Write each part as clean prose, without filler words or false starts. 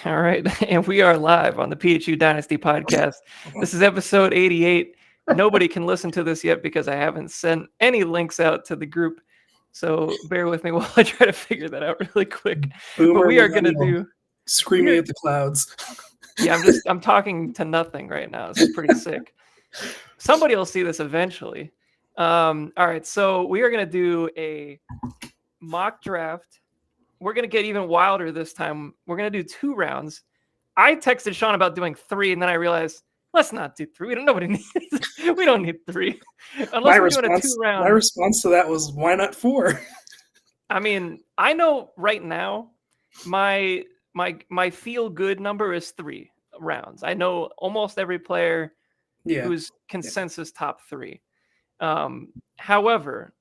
All right. And we are live on the PHU Dynasty podcast. This is episode 88. Nobody can listen to this yet because I haven't sent any links out to the group. So bear with me while I try to figure that out really quick. Boomer But we are going to millennial do screaming at the clouds. Yeah, I'm talking to nothing right now. This is pretty sick. Somebody will see this eventually. All right. So we are going to do a mock draft. We're going to get even wilder this time. We're going to do 2 rounds. I texted Sean about doing 3, and then I realized, let's not do 3. We don't need 3. Unless we're doing a 2-round. My response to that was, why not 4? I mean, I know right now my feel-good number is 3 rounds. I know almost every player who's consensus top 3. However,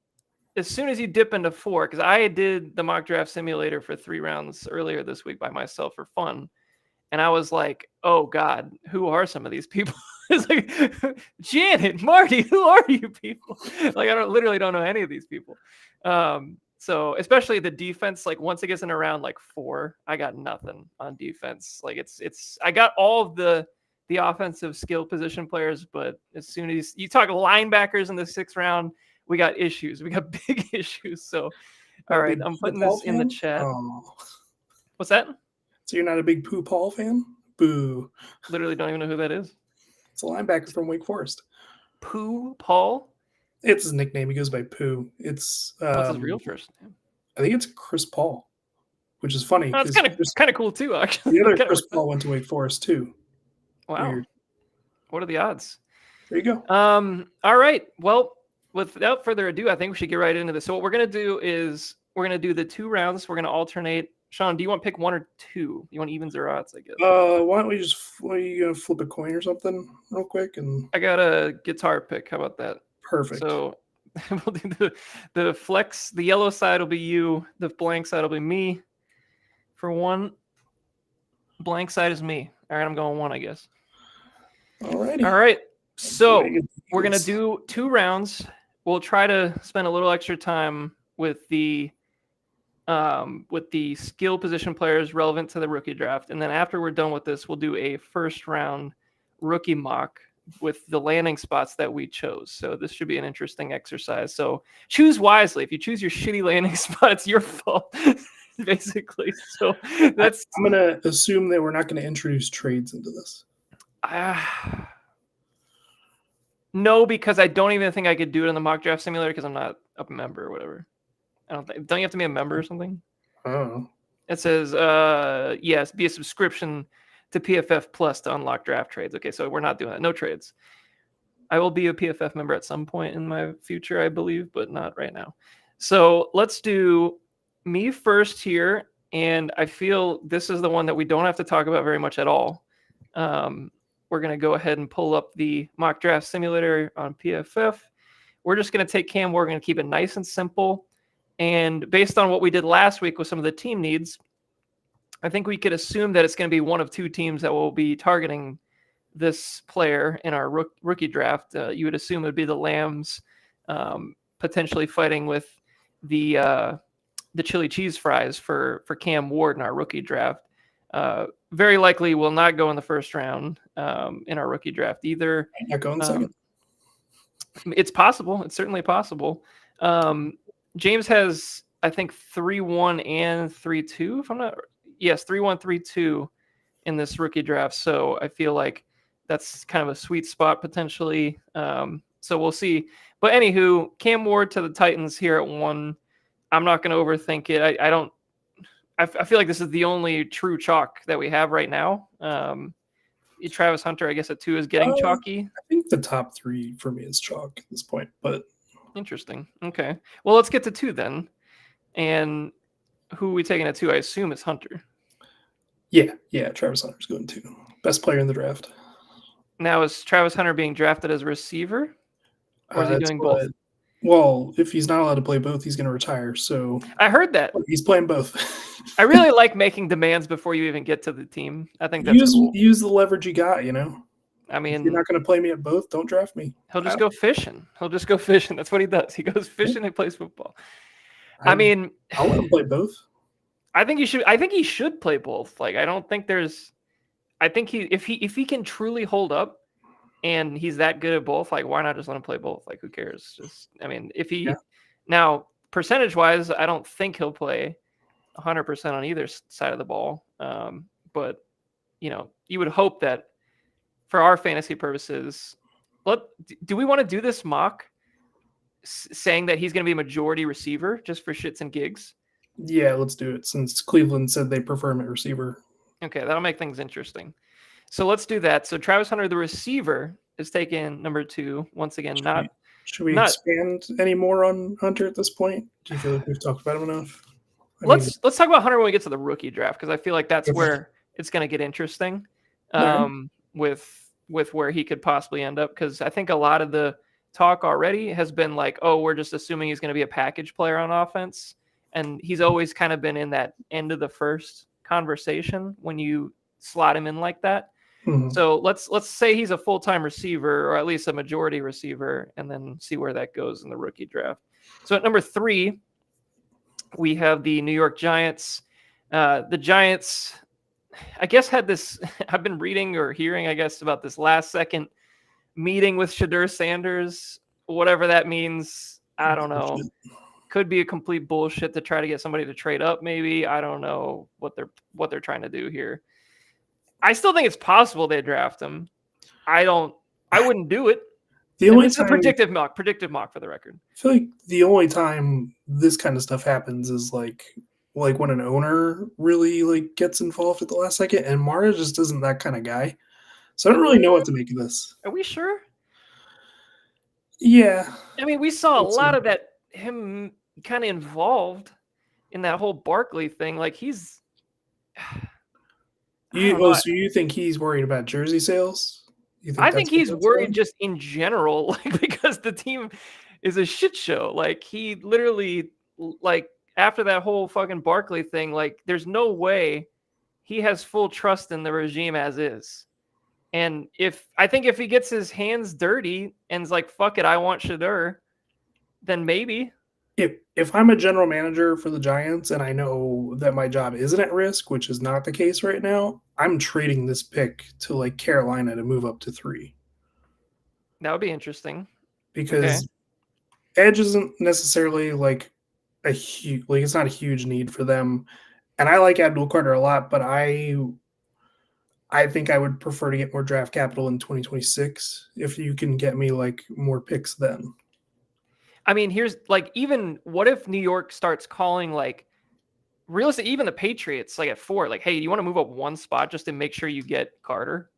as soon as you dip into 4, because I did the mock draft simulator for 3 rounds earlier this week by myself for fun, and I was like, oh God, who are some of these people? It's like, Janet, Marty, who are you people? Like, I literally don't know any of these people. So especially the defense, like once it gets in around like 4, I got nothing on defense. Like I got all of the offensive skill position players, but as soon as you talk linebackers in the 6th round, we got issues. We got big issues. So, all right, I'm putting this in the chat. Oh. What's that? So you're not a big Pooh Paul fan? Boo. Literally don't even know who that is. It's a linebacker from Wake Forest. Pooh Paul? It's his nickname. He goes by Pooh. It's what's his real first name? I think it's Chris Paul, which is funny. Oh, it's kind of cool too, actually. The other Chris Paul went to Wake Forest too. Wow. Weird. What are the odds? There you go. All right. Well, without further ado, I think we should get right into this. So what we're going to do is we're going to do the 2 rounds. We're going to alternate. Sean, do you want to pick 1 or 2? You want evens or odds, I guess? Why don't we just are you going to flip a coin or something real quick? And I got a guitar pick. How about that? Perfect. So we'll do the flex. The yellow side will be you. The blank side will be me. For 1, blank side is me. All right, I'm going 1, I guess. All righty. All right. So we're going to do 2 rounds. We'll try to spend a little extra time with the skill position players relevant to the rookie draft. And then after we're done with this, we'll do a 1st round rookie mock with the landing spots that we chose. So this should be an interesting exercise. So choose wisely. If you choose your shitty landing spot, it's your fault, basically. So I'm going to assume that we're not going to introduce trades into this. No, because I don't even think I could do it in the mock draft simulator because I'm not a member or whatever. Don't you have to be a member or something? Oh. It says, yes, be a subscription to PFF Plus to unlock draft trades. Okay, so we're not doing that. No trades. I will be a PFF member at some point in my future, I believe, but not right now. So let's do me first here. And I feel this is the one that we don't have to talk about very much at all. We're going to go ahead and pull up the mock draft simulator on PFF. We're just going to take Cam. We're going to keep it nice and simple. And based on what we did last week with some of the team needs, I think we could assume that it's going to be one of 2 teams that will be targeting this player in our rookie draft. You would assume it would be the Lambs, potentially fighting with the chili cheese fries for Cam Ward in our rookie draft. Very likely will not go in the 1st round in our rookie draft either. Not going second. It's possible. It's certainly possible. James has, I think, 3-1 and 3-2. If I'm not, yes, 3-1, 3-2 in this rookie draft. So I feel like that's kind of a sweet spot potentially. So we'll see. But anywho, Cam Ward to the Titans here at 1. I'm not going to overthink it. I feel like this is the only true chalk that we have right now. Travis Hunter, I guess, at 2 is getting chalky. I think the top 3 for me is chalk at this point, but interesting. Okay. Well, let's get to 2 then. And who are we taking at 2? I assume it's Hunter. Yeah. Travis Hunter's going 2. Best player in the draft. Now, is Travis Hunter being drafted as a receiver? Or is he doing both? Well, if he's not allowed to play both, he's going to retire. So I heard that. He's playing both. I really like making demands before you even get to the team. I think that's cool. Use the leverage you got, I mean, if you're not going to play me at both, don't draft me. He'll just go fishing. That's what he does. He goes fishing and plays football. I mean, I'll let him play both. I think he should play both. Like, I don't think there's. I think if he can truly hold up, and he's that good at both, like, why not just let him play both? Like, who cares? Just, I mean, if he Yeah. now percentage wise, I don't think he'll play 100% on either side of the ball. But you would hope that for our fantasy purposes, do we want to do this mock saying that he's going to be a majority receiver just for shits and gigs? Yeah, let's do it since Cleveland said they prefer him at receiver. Okay, that'll make things interesting. So let's do that. So Travis Hunter, the receiver, is taken number 2. Once again, Should we expand any more on Hunter at this point? Do you feel like we've talked about him enough? Let's talk about Hunter when we get to the rookie draft, because I feel like that's where it's going to get interesting with where he could possibly end up. Because I think a lot of the talk already has been like, oh, we're just assuming he's going to be a package player on offense. And he's always kind of been in that end of the first conversation when you slot him in like that. Mm-hmm. So let's say he's a full-time receiver, or at least a majority receiver, and then see where that goes in the rookie draft. So at number 3, we have the New York Giants. The Giants, I guess, had this. I've been reading or hearing, I guess, about this last-second meeting with Shedeur Sanders, whatever that means. I don't know. Could be a complete bullshit to try to get somebody to trade up. Maybe, I don't know what they're trying to do here. I still think it's possible they draft him. I wouldn't do it. It's a predictive mock for the record. I feel like the only time this kind of stuff happens is like when an owner really like gets involved at the last second, and Mara just isn't that kind of guy. So I don't really know what to make of this. Are we sure? Yeah. I mean, we saw a lot of that, him kind of involved in that whole Barkley thing. Like, he's... So you think he's worried about jersey sales? I think he's worried just in general, like, because the team is a shit show. Like, he literally, like, after that whole fucking Barkley thing, like, there's no way he has full trust in the regime as is. And I think if he gets his hands dirty and is like, fuck it, I want Shedeur, then maybe. If I'm a general manager for the Giants and I know that my job isn't at risk, which is not the case right now, I'm trading this pick to like Carolina to move up to 3. That would be interesting. Because edge isn't necessarily like it's not a huge need for them. And I like Abdul Carter a lot, but I think I would prefer to get more draft capital in 2026 if you can get me like more picks then. I mean, here's like, even what if New York starts calling like realistic, even the Patriots, like at 4, like, hey, you want to move up 1 spot just to make sure you get Carter?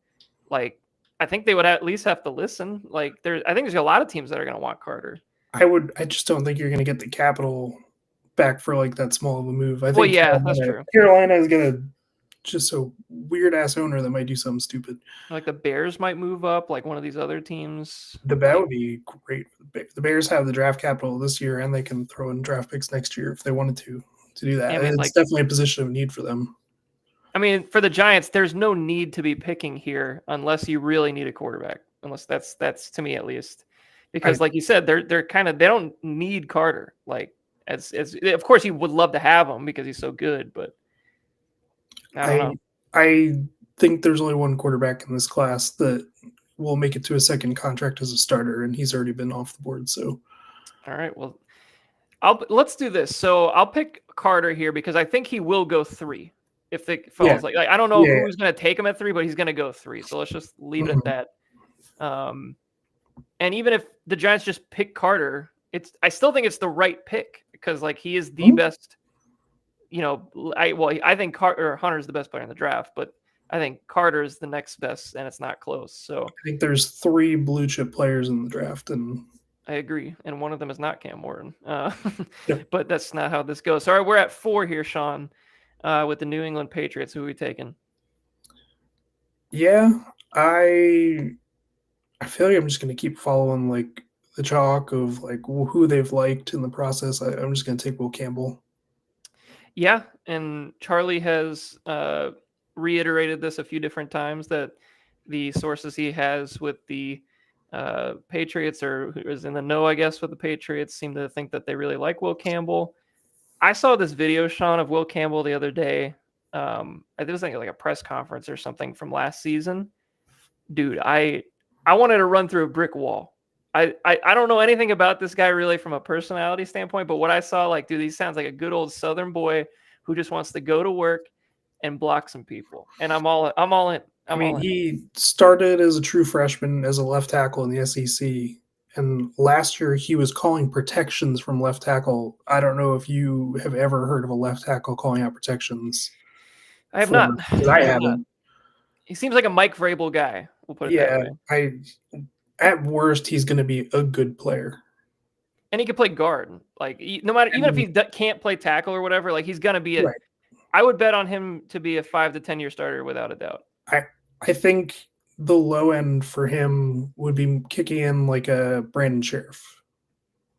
Like, I think they would at least have to listen. Like, I think there's a lot of teams that are going to want Carter. I just don't think you're going to get the capital back for like that small of a move. I think that's true. Carolina is going to just a weird ass owner that might do something stupid. Like the Bears might move up, like one of these other teams. That would be great. The Bears have the draft capital this year, and they can throw in draft picks next year if they wanted to do that. Yeah, I mean, it's definitely a position of need for them. I mean, for the Giants, there's no need to be picking here unless you really need a quarterback. Unless that's to me at least, because like you said, they're kind of, they don't need Carter. Like as of course he would love to have him because he's so good, but I don't know. I think there's only one quarterback in this class that will make it to a second contract as a starter, and he's already been off the board. So, all right, well, let's do this. So I'll pick Carter here because I think he will go 3 if it falls. Like I don't know who's going to take him at 3, but he's going to go 3. So let's just leave it at that. And even if the Giants just pick Carter, I still think it's the right pick because like he is the best. You know, I think Hunter's the best player in the draft, but I think Carter is the next best, and it's not close. So I think there's 3 blue chip players in the draft, and I agree. And one of them is not Cam Morton, but that's not how this goes. So, all right, we're at 4 here, Sean, with the New England Patriots. Who are we taking? Yeah, I feel like I'm just going to keep following like the chalk of like who they've liked in the process. I'm just going to take Will Campbell. Yeah, and Charlie has reiterated this a few different times that the sources he has with the Patriots, or who is in the know, I guess, with the Patriots, seem to think that they really like Will Campbell. I saw this video, Sean, of Will Campbell the other day. It was like a press conference or something from last season. Dude, I wanted to run through a brick wall. I don't know anything about this guy really from a personality standpoint, but what I saw, like, dude, he sounds like a good old Southern boy who just wants to go to work and block some people. And I'm all in. I mean, he started as a true freshman as a left tackle in the SEC, and last year he was calling protections from left tackle. I don't know if you have ever heard of a left tackle calling out protections. I have not. I haven't. He seems like a Mike Vrabel guy. We'll put it that way. At worst, he's going to be a good player. And he can play guard. Like, no matter, even if he can't play tackle or whatever, like, he's going to be right. I would bet on him to be a 5 to 10 year starter without a doubt. I think the low end for him would be kicking in like a Brandon Scherff.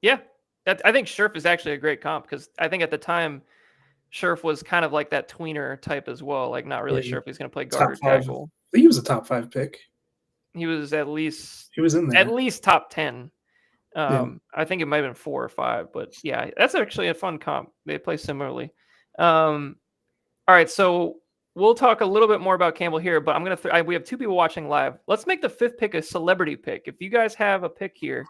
Yeah. I think Scherff is actually a great comp because I think at the time, Scherff was kind of like that tweener type as well. Like, not really sure if he's going to play guard or tackle. He was a top 5 pick. He was at least in there. At least top 10. I think it might have been 4 or 5, but yeah, that's actually a fun comp. They play similarly. All right, so we'll talk a little bit more about Campbell here, but I'm gonna. We have 2 people watching live. Let's make the 5th pick a celebrity pick. If you guys have a pick here,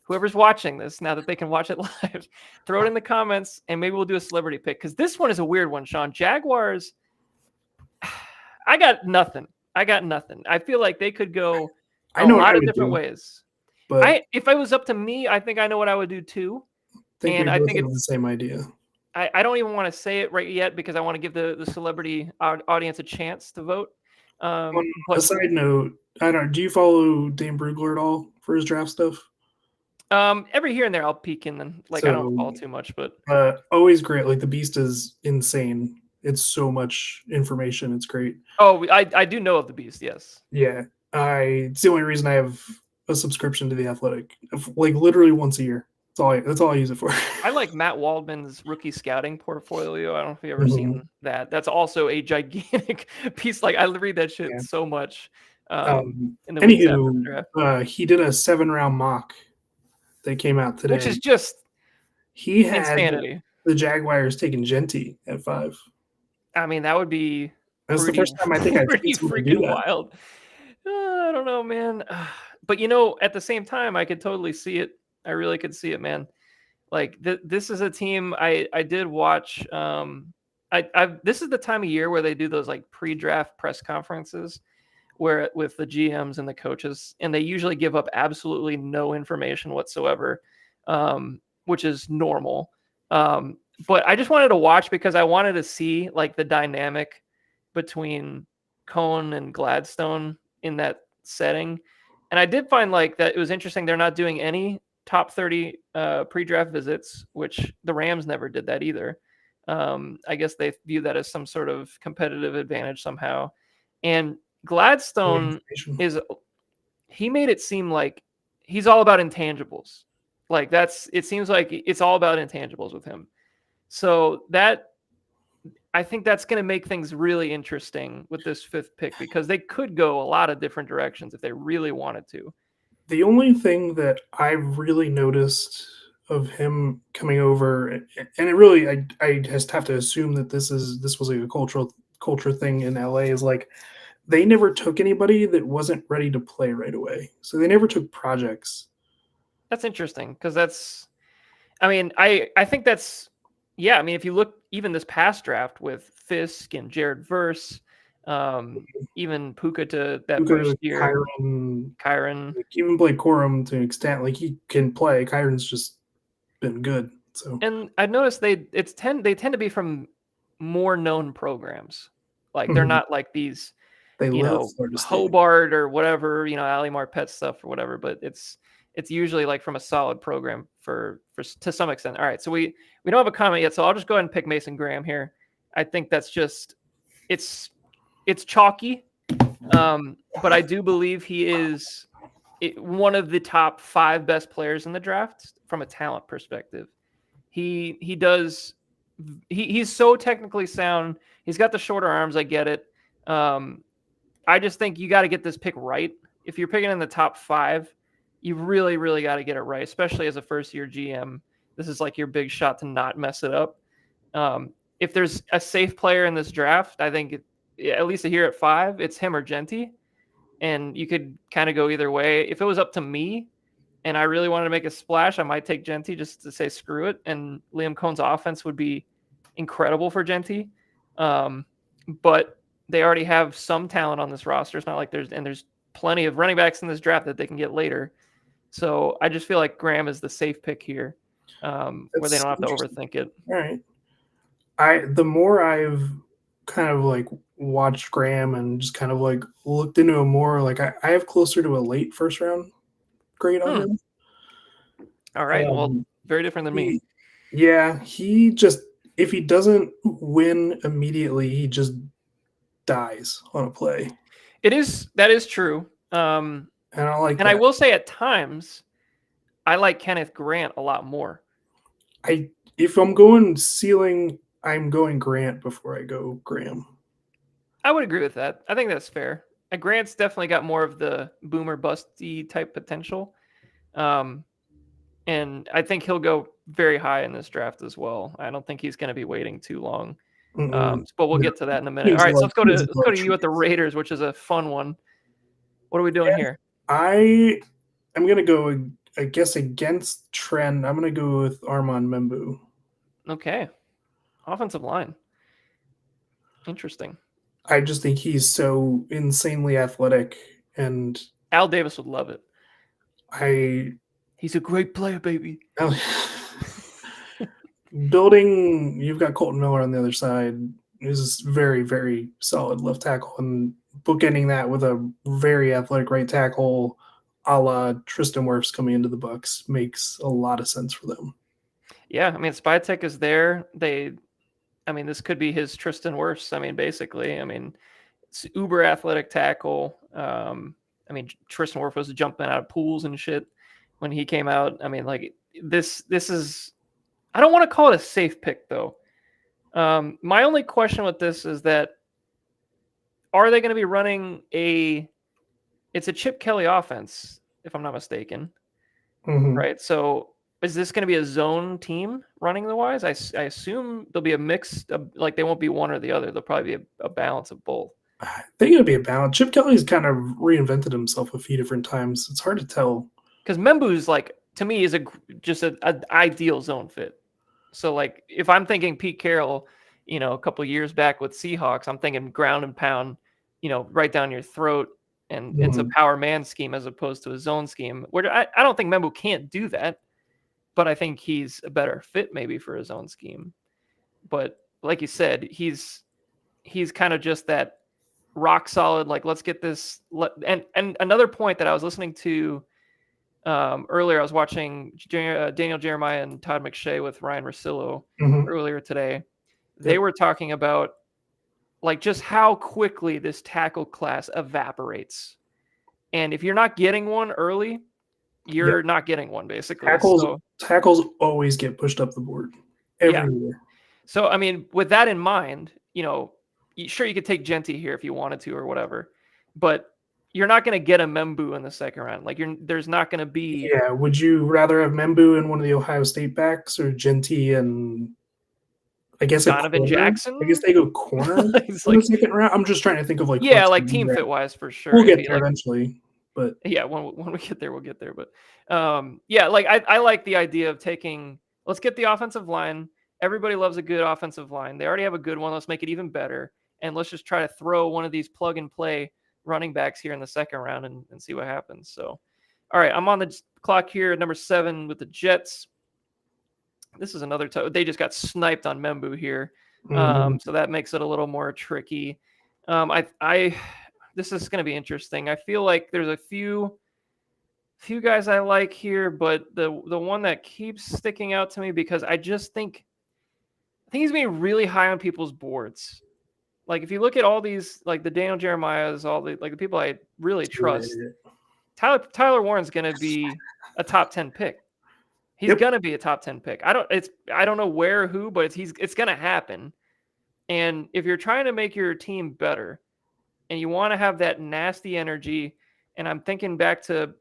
whoever's watching this now that they can watch it live, throw it in the comments, and maybe we'll do a celebrity pick because this one is a weird one, Sean. Jaguars. I got nothing. I feel like they could go a lot of different ways. But if it was up to me, I think I know what I would do too. I think it's the same idea. I don't even want to say it right yet because I want to give the celebrity audience a chance to vote. On a side note, do you follow Dane Brugler at all for his draft stuff? Every here and there I'll peek in and I don't follow too much, but always great. Like the beast is insane. It's so much information. It's great. Oh, I do know of the beast. Yes. Yeah. It's the only reason I have a subscription to The Athletic, like literally once a year. That's all I use it for. I like Matt Waldman's rookie scouting portfolio. I don't know if you've ever seen that. That's also a gigantic piece. Like I read that shit so much. Anywho, he did a 7-round mock that came out today, which is just he had insanity. The Jaguars taking Genty at 5. I mean, that would be. That's the first time I think I've seen someone do that. Wild. I don't know, man. But at the same time, I could totally see it. I really could see it, man. Like this is a team I did watch. This is the time of year where they do those like pre-draft press conferences, where with the GMs and the coaches, and they usually give up absolutely no information whatsoever, which is normal. But I just wanted to watch because I wanted to see like the dynamic between Cohn and Gladstone in that setting. And I did find like that it was interesting. They're not doing any top 30 pre-draft visits, which the Rams never did that either. I guess they view that as some sort of competitive advantage somehow. And Gladstone he made it seem like he's all about intangibles. Like it seems like it's all about intangibles with him. So I think that's going to make things really interesting with this 5th pick because they could go a lot of different directions if they really wanted to. The only thing that I've really noticed of him coming over, and it really, I just have to assume that this was like a culture thing in LA, is like they never took anybody that wasn't ready to play right away. So they never took projects. That's interesting because I think that's. Yeah, I mean, if you look even this past draft with Fisk and Jared Verse, even Puka to that first year, Kyron, like even Blake Corum to an extent, like he can play. Kyron's just been good. So, and I noticed they tend to be from more known programs. Like they're not like these, Hobart or whatever, Ali Marpet stuff or whatever, but it's usually like from a solid program for to some extent. All right, so we don't have a comment yet, so I'll just go ahead and pick Mason Graham here. I think that's just it's chalky, but I do believe he is one of the top 5 best players in the draft from a talent perspective. He's so technically sound. He's got the shorter arms. I get it. I just think you got to get this pick right. If you're picking in the top 5, you really, really got to get it right, especially as a first-year GM. This is like your big shot to not mess it up. If there's a safe player in this draft, I think at least here at 5, it's him or Genty, and you could kind of go either way. If it was up to me and I really wanted to make a splash, I might take Genty just to say screw it, and Liam Cohn's offense would be incredible for Genty. But they already have some talent on this roster. It's not like there's plenty of running backs in this draft that they can get later. So I just feel like Graham is the safe pick here, where they don't have to overthink it. All right. The more I've kind of like watched Graham and just kind of like looked into him more, like I have closer to a late first round grade on him. All right. Well, very different than me. Yeah, he just, if he doesn't win immediately, he just dies on a play. That is true. And I like I will say at times I like Kenneth Grant a lot more. If I'm going ceiling, I'm going Grant before I go Graham. I would agree with that. I think that's fair. Grant's definitely got more of the boomer busty type potential. And I think he'll go very high in this draft as well. I don't think he's going to be waiting too long. But we'll get to that in a minute. All right, so let's go to you at the Raiders, which is a fun one. What are we doing here? I'm going to go, I guess, against trend. I'm going to go with Armand Membou. Okay. Offensive line. Interesting. I just think he's so insanely athletic, and Al Davis would love it. He's a great player, baby. Building, you've got Colton Miller on the other side, is very, very solid left tackle, and bookending that with a very athletic right tackle, a la Tristan Wirfs coming into the Bucks, makes a lot of sense for them. Yeah, I mean, Spytek is there. This could be his Tristan Wirfs. Basically, it's uber athletic tackle. Tristan Wirfs was jumping out of pools and shit when he came out. This is, I don't want to call it a safe pick though. My only question with this is that, are they going to be running it's a Chip Kelly offense, if I'm not mistaken. Mm-hmm. Right. So is this going to be a zone team running the wise? I assume there'll be a mix of, like, they won't be one or the other. There'll probably be a balance of both. I think it'll be a balance. Chip Kelly's kind of reinvented himself a few different times. It's hard to tell. Because Membou's, like, to me, is just an ideal zone fit. So, like, if I'm thinking Pete Carroll, a couple of years back with Seahawks, I'm thinking ground and pound, right down your throat. And it's a power man scheme as opposed to a zone scheme. Where I don't think Membou can't do that, but I think he's a better fit maybe for his own scheme. But like you said, he's kind of just that rock solid, like, let's get this. And another point that I was listening to earlier, I was watching Daniel Jeremiah and Todd McShay with Ryan Russillo earlier today. They were talking about, like, just how quickly this tackle class evaporates. And if you're not getting one early, you're not getting one, basically. Tackles always get pushed up the board everywhere. Yeah. So, with that in mind, sure, you could take Genty here if you wanted to or whatever, but you're not going to get a Membou in the second round. Like, there's not going to be. Yeah. Would you rather have Membou in one of the Ohio State backs or Genty and, I guess, Donovan Jackson? I guess they go corner in the second round. I'm just trying to think of, like, like team fit wise for sure. We'll get there eventually. But yeah, when we get there, we'll get there. But I like the idea of let's get the offensive line. Everybody loves a good offensive line. They already have a good one. Let's make it even better. And let's just try to throw one of these plug and play running backs here in the second round and see what happens. So, all right, I'm on the clock here at number 7 with the Jets. This is another they just got sniped on Membou here. So that makes it a little more tricky. This is going to be interesting. I feel like there's a few guys I like here, but the one that keeps sticking out to me, because I think he's being really high on people's boards. Like, if you look at all these, like the Daniel Jeremiahs, all the people I really trust, Tyler Warren's going to be a top 10 pick. He's going to be a top 10 pick. I don't know where, who, but it's going to happen. And if you're trying to make your team better and you want to have that nasty energy, and I'm thinking back to,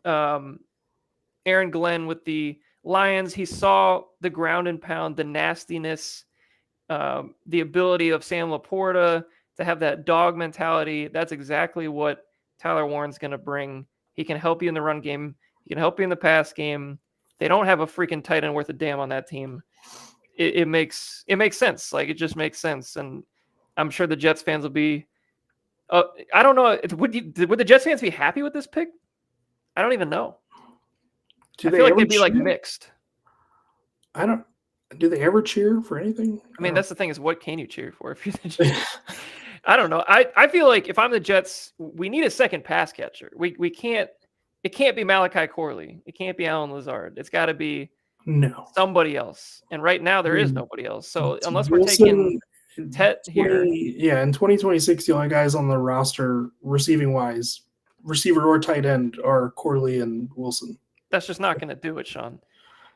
Aaron Glenn with the Lions, he saw the ground and pound, the nastiness, the ability of Sam Laporta to have that dog mentality. That's exactly what Tyler Warren's going to bring. He can help you in the run game. He can help you in the pass game. They don't have a freaking tight end worth a damn on that team. It makes sense. Like, it just makes sense. And I'm sure the Jets fans will be, I don't know. Would the Jets fans be happy with this pick? I don't even know. I feel like they'd be like mixed. Do they ever cheer for anything? I mean, that's the thing, is what can you cheer for if you're the Jets? I don't know. I feel like if I'm the Jets, we need a second pass catcher. We can't. It can't be Malachi Corley. It can't be Alan Lazard. It's got to be somebody else. And right now there is nobody else. So unless we're taking Tet here, in 2026, the only guys on the roster receiving wise, receiver or tight end, are Corley and Wilson. That's just not going to do it, Sean.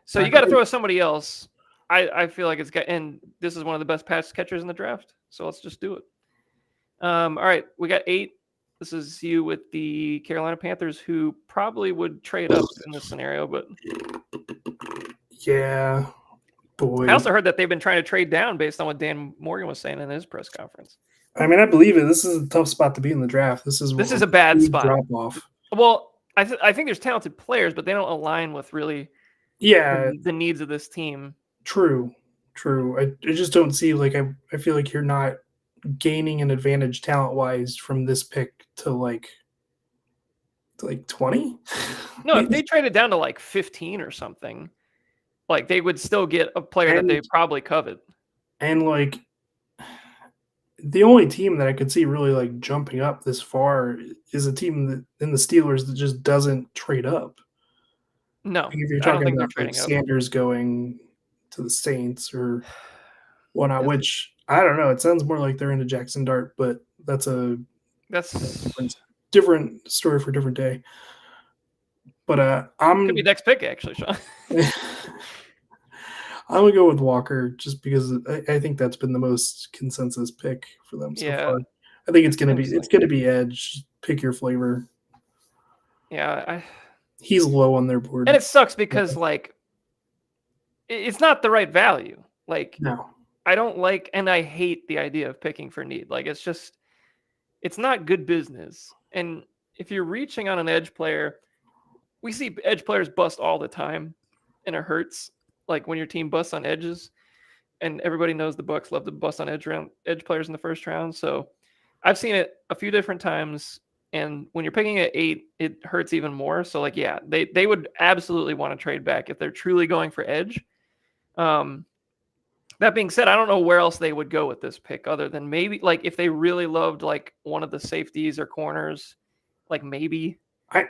So you got to throw somebody else. I feel like it's got, and this is one of the best pass catchers in the draft. So let's just do it. All right, we got 8. This is you with the Carolina Panthers, who probably would trade up in this scenario, but yeah, boy. I also heard that they've been trying to trade down based on what Dan Morgan was saying in his press conference. I mean, I believe it. This is a tough spot to be in the draft. This is a bad spot. Drop off. Well, I think there's talented players, but they don't align with really the needs of this team. True. I just don't see, like, I feel like you're not gaining an advantage talent-wise from this pick to like 20. No, if they traded down to like 15 or something, like, they would still get a player that they probably covet. And like, the only team that I could see really like jumping up this far is a team that in the Steelers that just doesn't trade up. No, like, if you're talking about like Sanders going to the Saints or whatnot, which I don't know. It sounds more like they're into Jackson Dart, but that's different story for a different day. But could be next pick, actually, Sean. I'm gonna go with Walker just because I think that's been the most consensus pick for them so far. I think it's gonna be edge. Pick your flavor. Yeah, he's low on their board, and it sucks because like it's not the right value. Like, no. I don't like, and I hate the idea of picking for need. Like, it's not good business. And if you're reaching on an edge player, we see edge players bust all the time, and it hurts. Like, when your team busts on edges, and everybody knows the Bucs love to bust on edge players in the first round. So I've seen it a few different times. And when you're picking at 8, it hurts even more. So like, yeah, they would absolutely want to trade back if they're truly going for edge. That being said, I don't know where else they would go with this pick other than maybe like if they really loved like one of the safeties or corners, like maybe. I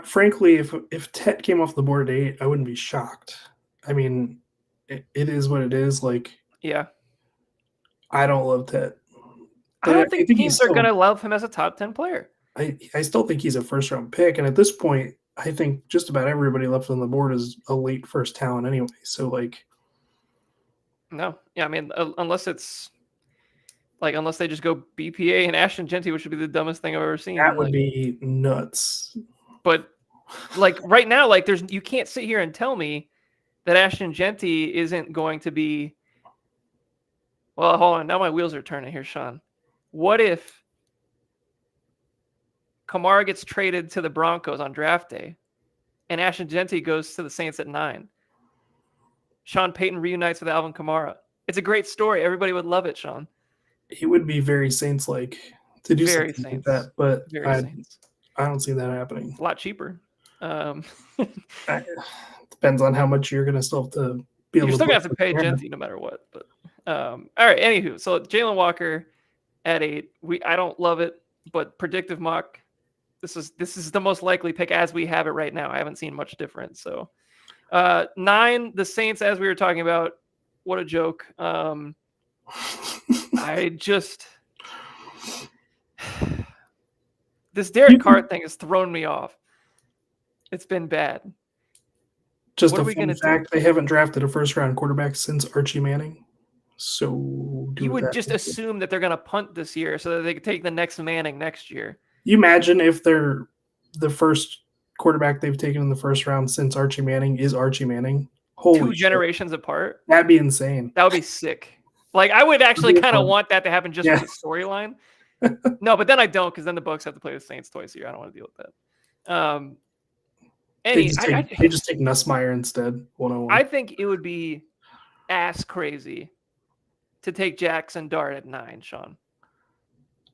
frankly, if Tet came off the board at 8, I wouldn't be shocked. I mean, it is what it is. Like, yeah, I don't love Tet. I don't think teams are going to love him as a top 10 player. I still think he's a first-round pick, and at this point, I think just about everybody left on the board is a late first talent anyway. So, like, no, yeah, I mean, unless they just go BPA and Ashton Jeanty, which would be the dumbest thing I've ever seen. That would be nuts. But like right now, like you can't sit here and tell me that Ashton Jeanty isn't going to be. Well, hold on, now my wheels are turning here, Sean. What if Kamara gets traded to the Broncos on draft day, and Ashton Jeanty goes to the Saints at 9? Sean Payton reunites with Alvin Kamara. It's a great story. Everybody would love it, Sean. It would be very Saints-like to do something like that, but I don't see that happening. A lot cheaper. Depends on how much you're going to still have to be able to. You're still going to have to pay Jeanty no matter what. But all right. Anywho, so Jalen Walker at 8. I don't love it, but predictive mock. This is the most likely pick as we have it right now. I haven't seen much difference. So 9, the Saints, as we were talking about. What a joke. This Derek Carr thing has thrown me off. It's been bad. Just a fun fact, they haven't drafted a first-round quarterback since Archie Manning. So you would just assume that they're going to punt this year so that they could take the next Manning next year. You imagine if they're the first quarterback they've taken in the first round since Archie Manning is Archie Manning. Holy 2 shit. generations apart. That'd be insane. That would be sick. Like, I would actually be kind of fun. want that to happen just Yeah. for the storyline. No, but then I don't, because then the Bucks have to play the Saints twice a year. I don't want to deal with that. They just take Nussmeier instead. 101. I think it would be ass crazy to take Jackson Dart at 9, Sean.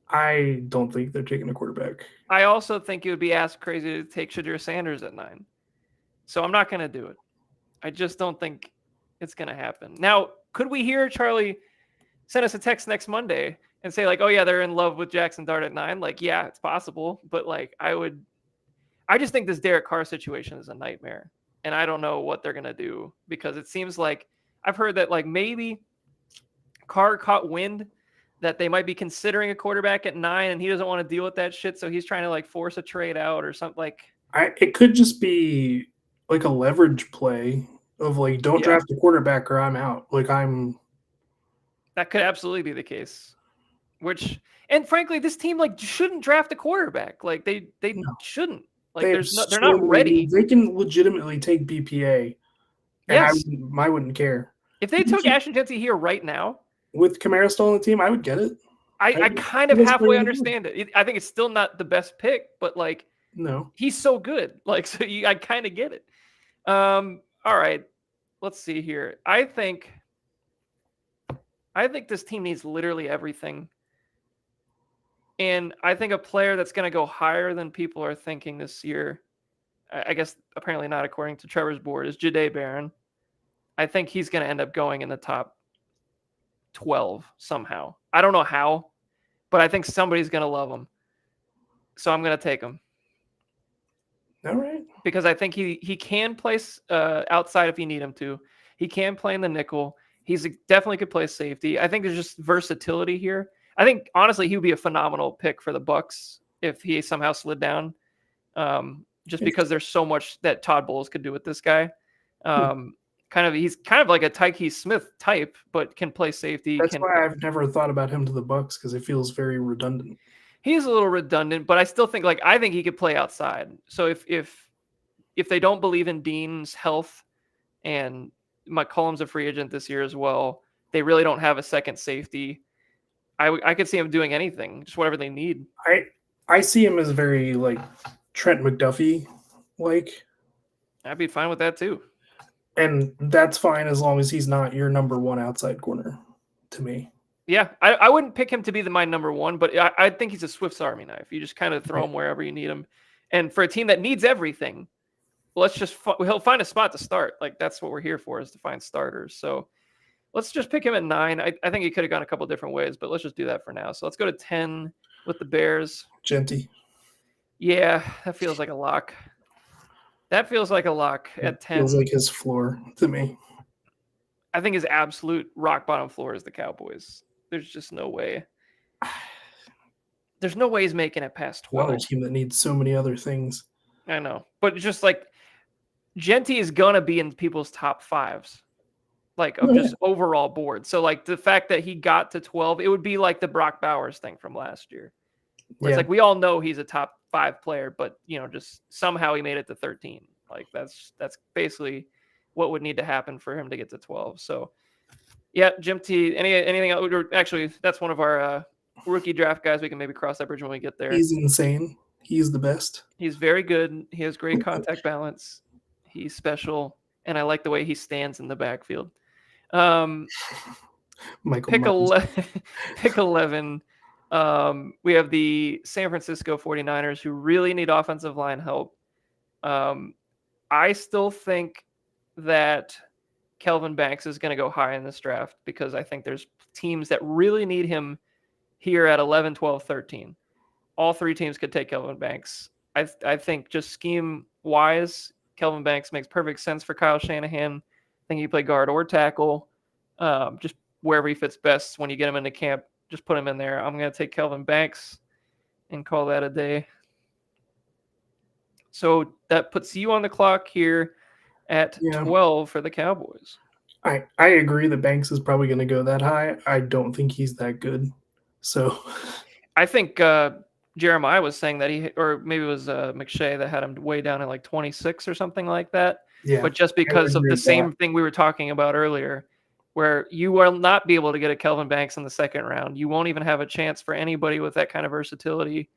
I don't think they're taking a quarterback. I also think it would be ass crazy to take Shadir Sanders at 9. So I'm not going to do it. I just don't think it's going to happen. Now, could we hear Charlie send us a text next Monday and say, like, oh, yeah, they're in love with Jackson Dart at 9? Like, yeah, it's possible. But, like, I just think this Derek Carr situation is a nightmare. And I don't know what they're going to do, because it seems like I've heard that, like, maybe Carr caught wind that they might be considering a quarterback at 9, and he doesn't want to deal with that shit. So he's trying to, like, force a trade out or something. Like, it could just be like a leverage play of, like, don't draft a quarterback or I'm out. Like, that could absolutely be the case. And frankly, this team, like, shouldn't draft a quarterback. Like, they shouldn't. Like, they're not ready. They can legitimately take BPA. And I wouldn't care. If they took Ashton Jeanty here right now, with Kamara still on the team, I would get it. I kind of halfway understand it. I think it's still not the best pick, but, like, no, he's so good. Like, so I kind of get it. All right, let's see here. I think this team needs literally everything. And I think a player that's going to go higher than people are thinking this year, I guess apparently not according to Trevor's board, is Jahdae Barron. I think he's going to end up going in the top 12 somehow. I don't know how, but I think somebody's going to love him. So I'm going to take him. All right. Because I think he can play outside if you need him to. He can play in the nickel. He's definitely could play safety. I think there's just versatility here. I think, honestly, he would be a phenomenal pick for the Bucks if he somehow slid down. Just because there's so much that Todd Bowles could do with this guy. He's kind of like a Tyke Smith type, but can play safety. That's why I've never thought about him to the Bucks, because it feels very redundant. He's a little redundant, but I still think, like, I think he could play outside. So if they don't believe in Dean's health, and McCollum's a free agent this year as well, they really don't have a second safety. I could see him doing anything, just whatever they need. I see him as very, like, Trent McDuffie like. I'd be fine with that too. And that's fine as long as he's not your number one outside corner to me. Yeah, I wouldn't pick him to be my number one, but I think he's a Swiss Army knife. You just kind of throw him wherever you need him. And for a team that needs everything, he'll find a spot to start. Like, that's what we're here for, is to find starters. So let's just pick him at 9. I think he could have gone a couple different ways, but let's just do that for now. So let's go to 10 with the Bears. Jeanty. Yeah, that feels like a lock. At 10. Feels like his floor to me. I think his absolute rock bottom floor is the Cowboys. There's just no way. There's no way he's making it past 12. Another team that needs so many other things. I know. But just, like, Jeanty is going to be in people's top 5s. Like, of just overall board. So, like, the fact that he got to 12, it would be like the Brock Bowers thing from last year. Where it's like, we all know he's a top 5 player, but, just somehow he made it to 13. Like, that's basically what would need to happen for him to get to 12. So, yeah, Jeanty, anything else? Actually, that's one of our rookie draft guys. We can maybe cross that bridge when we get there. He's insane. He's the best. He's very good. He has great contact balance. He's special. And I like the way he stands in the backfield. Pick 11. We have the San Francisco 49ers, who really need offensive line help. I still think that Kelvin Banks is going to go high in this draft, because I think there's teams that really need him here at 11, 12, 13. All 3 teams could take Kelvin Banks. I think just scheme-wise, Kelvin Banks makes perfect sense for Kyle Shanahan. I think he play guard or tackle, just wherever he fits best. When you get him into camp, just put him in there. I'm going to take Kelvin Banks and call that a day. So that puts you on the clock here at 12 for the Cowboys. I agree that Banks is probably going to go that high. I don't think he's that good. So I think Jeremiah was saying that or maybe it was McShay that had him way down in like 26 or something like that. Yeah, But just I would because of agree the with same that. thing we were talking about earlier, where you will not be able to get a Kelvin Banks in the second round. You won't even have a chance for anybody with that kind of versatility.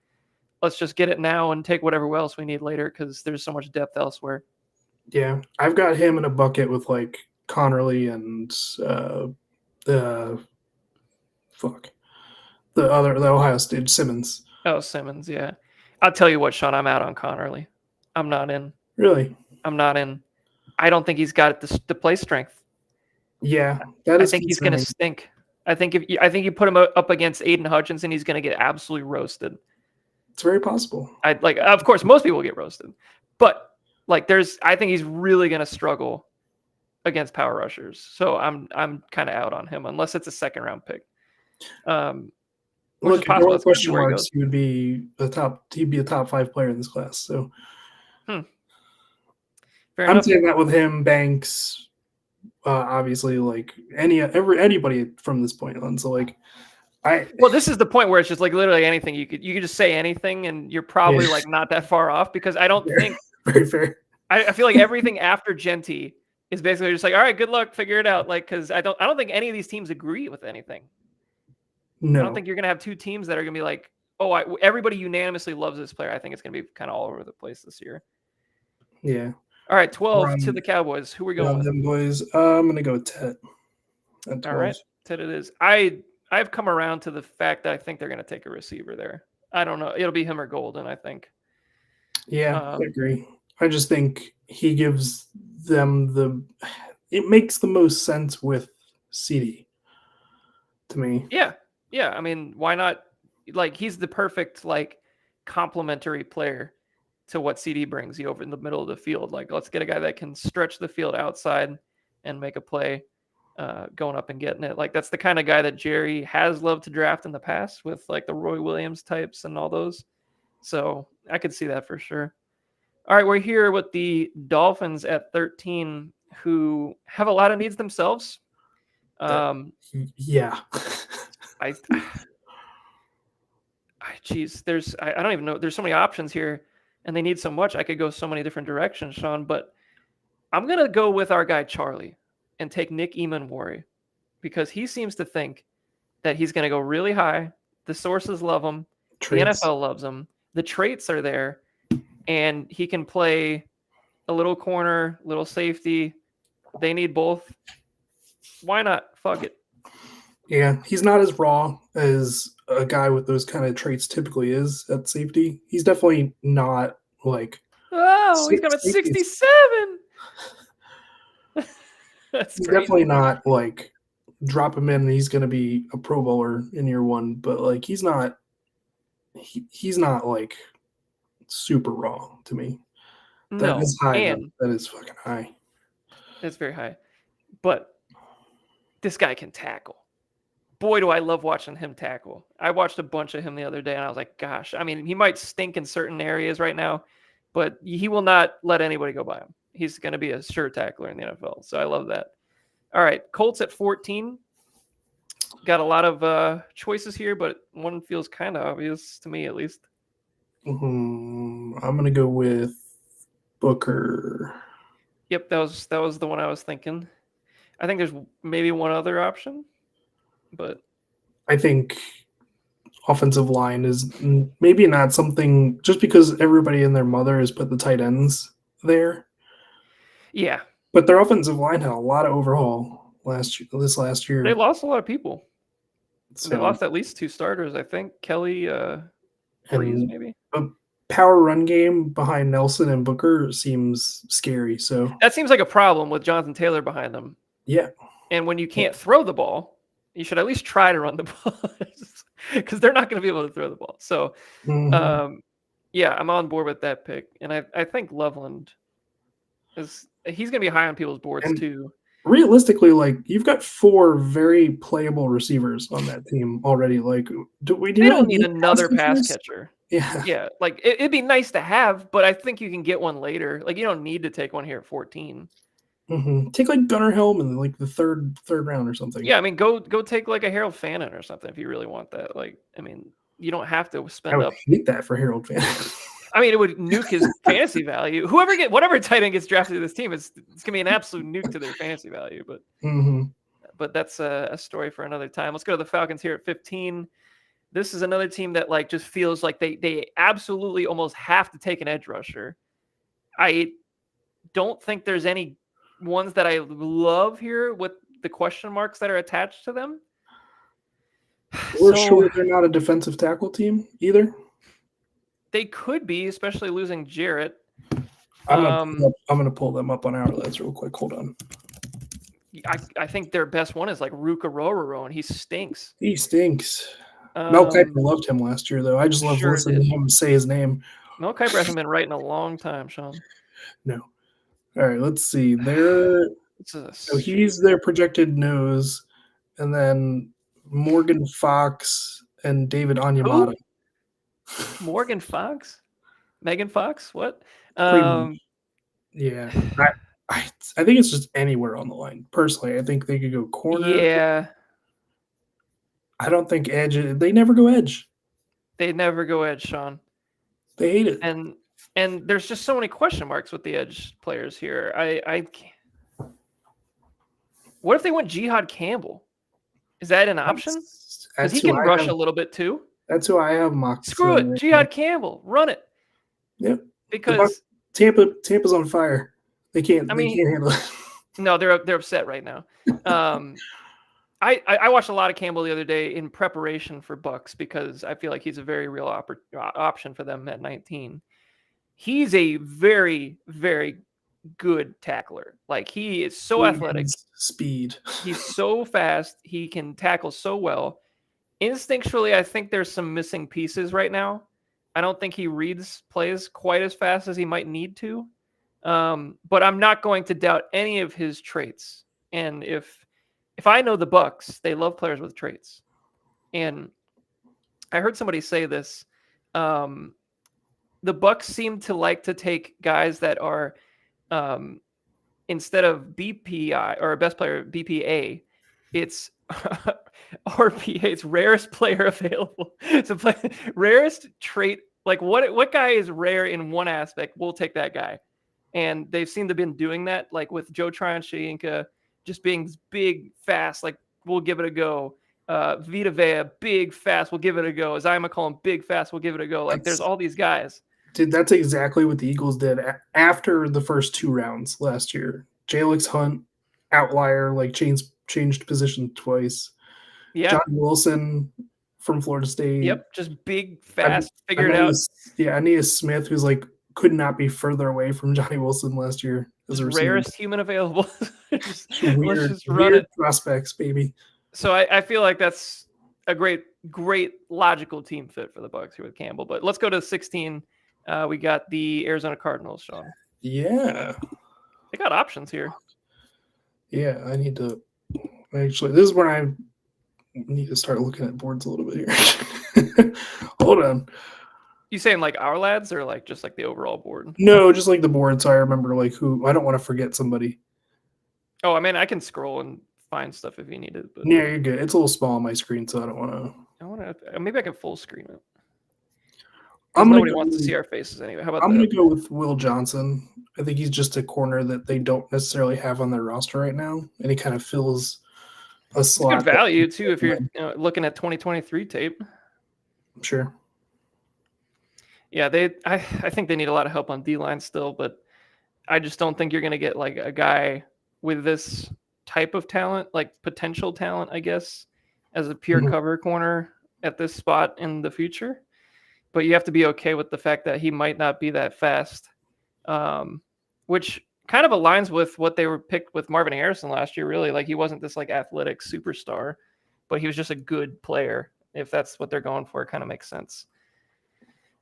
Let's just get it now and take whatever else we need later because there's so much depth elsewhere. Yeah, I've got him in a bucket with like Connerly and the the Ohio State Simmons. Oh, Simmons, yeah. I'll tell you what, Sean, I'm out on Connerly. I'm not in. Really? I'm not in. I don't think he's got the play strength. Yeah, that I is think he's going to concerning. stink. I think you put him up against Aiden Hutchinson, he's going to get absolutely roasted. It's very possible. Of course, most people get roasted, but like, I think he's really going to struggle against power rushers. So I'm kind of out on him unless it's a second round pick. Which is Look, possible. more That's could be question where he marks. goes. He would be he'd be a top 5 player in this class. So Fair I'm enough. saying that with him, Banks, obviously, like anybody from this point on. So like, Well, this is the point where it's just like literally anything you could just say anything, and you're probably Yeah. like not that far off because I don't think very fair. I feel like everything after Genty is basically just like, all right, good luck, figure it out. Like, because I don't think any of these teams agree with anything. I don't No, think you're gonna have two teams that are gonna be like, oh, everybody unanimously loves this player. I think it's gonna be kind of all over the place this year. yeah. All right, 12 Run, to the Cowboys. Who are we going run with? them boys. I'm gonna go with Tet at 12. All right, Ted it is. I've come around to the fact that I think they're gonna take a receiver there. I don't know. It'll be him or Golden, I think. Yeah, I agree. I just think he gives them it makes the most sense with CD to me. Yeah. I mean, why not? Like, he's the perfect like complementary player to what CD brings you over in the middle of the field. Like, let's get a guy that can stretch the field outside and make a play, going up and getting it. Like, that's the kind of guy that Jerry has loved to draft in the past with like the Roy Williams types and all those. So I could see that for sure. All right, we're here with the Dolphins at 13, who have a lot of needs themselves. Yeah. Geez, I don't even know. There's so many options here, and they need so much. I could go so many different directions, Sean. But I'm gonna go with our guy Charlie and take Nick Eamon-Worry because he seems to think that he's gonna go really high. The sources love him. Traits. The NFL loves him. The traits are there, and he can play a little corner, little safety. They need both. Why not? Fuck it. Yeah, he's not as raw as a guy with those kind of traits typically is at safety. He's definitely not like Oh, he's got a 67. That's he's crazy. definitely not like drop him in and he's going to be a Pro Bowler in year 1, but like he's not like super raw to me. That is high. And that is fucking high. It's very high. But this guy can tackle. Boy, do I love watching him tackle. I watched a bunch of him the other day, and I was like, gosh, I mean, he might stink in certain areas right now, but he will not let anybody go by him. He's going to be a sure tackler in the NFL. So I love that. All right, Colts at 14. Got a lot of choices here, but one feels kind of obvious to me, at least. I'm going to go with Booker. Yep, that was the one I was thinking. I think there's maybe one other option, but I think offensive line is maybe not something just because everybody and their mother has put the tight ends there. Yeah, but their offensive line had a lot of overhaul this last year. They lost a lot of people. So, they lost at least 2 starters, I think. Kelly, Freeze, maybe. A power run game behind Nelson and Booker seems scary. So that seems like a problem with Jonathan Taylor behind them. Yeah. And when you can't throw the ball, you should at least try to run the ball because they're not going to be able to throw the ball. So, yeah, I'm on board with that pick. And I think Loveland he's going to be high on people's boards too. Realistically, like you've got 4 very playable receivers on that team already. Like, they don't need another pass catcher. Yeah. Like it'd be nice to have, but I think you can get one later. Like you don't need to take one here at 14. Take like Gunnar Helm in like the third round or something. Yeah, I mean, go take like a Harold Fannin or something if you really want that. Like, I mean, You don't have to I spend would up. hate that for Harold Van. I mean, it would nuke his fantasy value. Whatever tight end gets drafted to this team, it's gonna be an absolute nuke to their fantasy value. But that's a story for another time. Let's go to the Falcons here at 15. This is another team that like just feels like they absolutely almost have to take an edge rusher. I don't think there's any ones that I love here with the question marks that are attached to them. We're sure they're not a defensive tackle team either. They could be, especially losing Jarrett. I'm gonna pull them up on Outlets real quick. Hold on. I think their best one is like Ruka Rororo, and he stinks. He stinks. Mel Kiper loved him last year, though. I just love listening to him say his name. Mel Kiper hasn't been right in a long time, Sean. No. All right, let's see. So he's their projected nose, and then Morgan Fox and David Onyemata. Morgan Fox? Megan Fox? What? Yeah. I think it's just anywhere on the line. Personally, I think they could go corner. Yeah. I don't think edge. They never go edge. They never go edge, Sean. They hate it. And there's just so many question marks with the edge players here. I can't. What if they went Jihad Campbell? Is that an option? Because he can rush a little bit too. That's who I have mocked. Screw it, Jihad Campbell, run it. Yep. Because Tampa's on fire. They can't handle it. No, they're upset right now. I watched a lot of Campbell the other day in preparation for Bucks because I feel like he's a very real option for them at 19. He's a very, very good tackler. Like he is so athletic. Speed. He's so fast. He can tackle so well. Instinctually, I think there's some missing pieces right now. I don't think he reads plays quite as fast as he might need to. But I'm not going to doubt any of his traits. And if I know the Bucks, they love players with traits. And I heard somebody say this. The Bucks seem to like to take guys that are instead of BPI or best player BPA, it's RPA. It's rarest player available. It's a rarest trait. Like what guy is rare in one aspect? We'll take that guy. And they've seemed to have been doing that, like with Joe Tryon-Shoyinka just being big, fast, like we'll give it a go. Vita Vea, big, fast, we'll give it a go. As I call him, big, fast, we'll give it a go. Like there's all these guys. Dude, that's exactly what the Eagles did after the first 2 rounds last year. Jalix Hunt, outlier, like changed position twice. Yeah. Johnny Wilson from Florida State. Yep, just big, fast, figure it out. Aeneas Smith, who's like could not be further away from Johnny Wilson last year. As a rarest human available. Let's just run it. Prospects, baby. So I feel like that's a great logical team fit for the Bucks here with Campbell. But let's go to 16. We got the Arizona Cardinals, Sean. Yeah. They got options here. Yeah, I need to actually. This is where I need to start looking at boards a little bit here. Hold on. You saying like our lads or like just like the overall board? No, just like the board. So I remember like who. I don't want to forget somebody. Oh, I mean, I can scroll and find stuff if you need it. But yeah, you're good. It's a little small on my screen, so I don't want to. Maybe I can full screen it. Nobody wants to see our faces anyway. How about I'm going to go with Will Johnson. I think he's just a corner that they don't necessarily have on their roster right now, and he kind of fills a slot. Good value too if you're looking at 2023 tape. Sure. Yeah, I think they need a lot of help on D-line still, but I just don't think you're going to get like a guy with this type of talent, like potential talent, I guess, as a pure cover corner at this spot in the future. But you have to be okay with the fact that he might not be that fast, which kind of aligns with what they were picked with Marvin Harrison last year, really. Like he wasn't this like athletic superstar, but he was just a good player. If that's what they're going for, it kind of makes sense.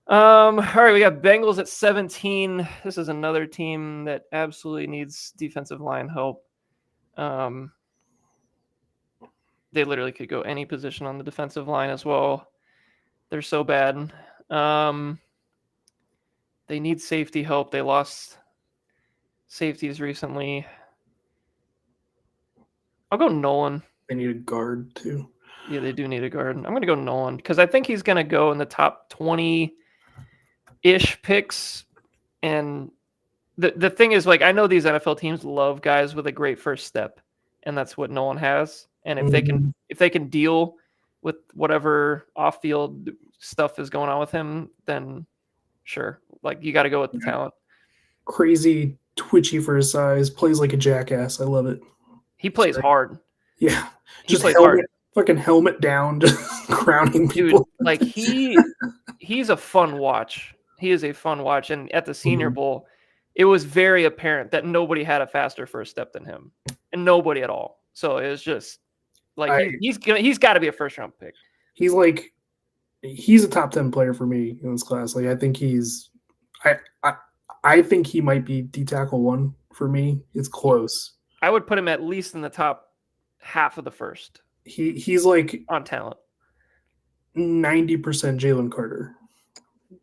All right, we got Bengals at 17. This is another team that absolutely needs defensive line help. They literally could go any position on the defensive line as well. They're so bad. They need safety help. They lost safeties recently. I'll go Nolan. They need a guard too. Yeah, they do need a guard. I'm going to go Nolan because I think he's going to go in the top 20-ish picks. And the thing is, like, I know these NFL teams love guys with a great first step, and that's what Nolan has. And if they can deal with whatever off-field stuff is going on with him, then sure. Like, you got to go with the talent. Crazy, twitchy for his size, plays like a jackass. I love it. He plays hard. Yeah, he plays hard. Fucking helmet down, just crowning people. Dude, like he's a fun watch. He is a fun watch. And at the Senior Bowl, it was very apparent that nobody had a faster first step than him, and nobody at all. So it was just like he's got to be a first round pick. He's a top 10 player for me in this class. Like I think I think he might be D tackle 1 for me. It's close. I would put him at least in the top half of the first. He's like on talent. 90% Jalen Carter.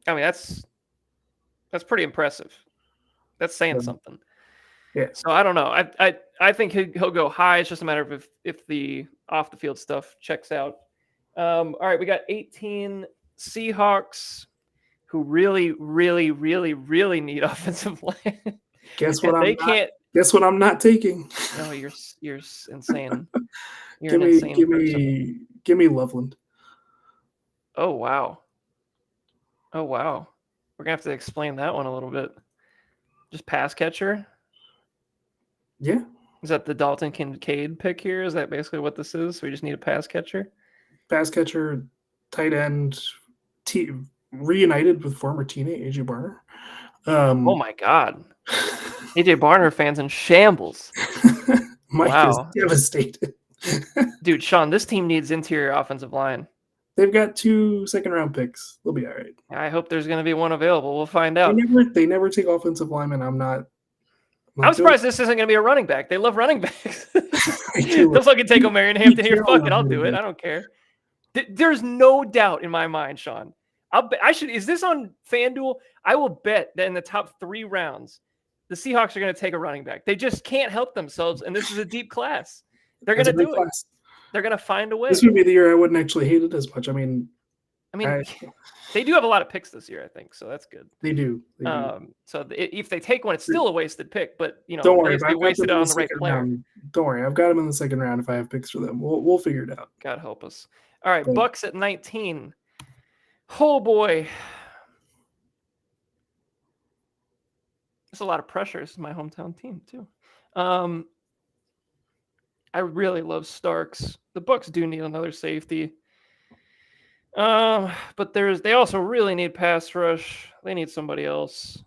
I mean, that's pretty impressive. That's saying something. Yeah. So I don't know. I think he'll go high. It's just a matter of if the off the field stuff checks out. All right, we got 18 Seahawks who really, really, really, really need offensive line. Guess what I'm not taking. No, you're insane. Give me Loveland. Oh wow. We're gonna have to explain that one a little bit. Just pass catcher. Yeah. Is that the Dalton Kincaid pick here? Is that basically what this is? So we just need a pass catcher. Pass catcher, tight end, reunited with former teammate AJ Barner. Oh my God. AJ Barner fans in shambles. Mike is devastated. Dude, Sean, this team needs interior offensive line. They've got 2 second-round picks. They'll be all right. I hope there's going to be one available. We'll find out. They never take offensive linemen. I'm surprised this isn't going to be a running back. They love running backs. They'll fucking take O'Marion Hampton here. Fuck it, I'll do it. I don't care. There's no doubt in my mind, Sean. Is this on FanDuel? I will bet that in the top 3 rounds, the Seahawks are going to take a running back. They just can't help themselves, and this is a deep class. They're going to do it. They're going to find a way. This would be the year I wouldn't actually hate it as much. I mean, they do have a lot of picks this year, I think, so that's good. They do. So if they take one, it's still a wasted pick, but don't worry, they wasted it on the right player. Don't worry, I've got them in the second round if I have picks for them. We'll figure it out. God help us. All right, Bucks at 19. Oh boy. There's a lot of pressure. This is my hometown team too. I really love Starks. The Bucks do need another safety. But they also really need pass rush. They need somebody else.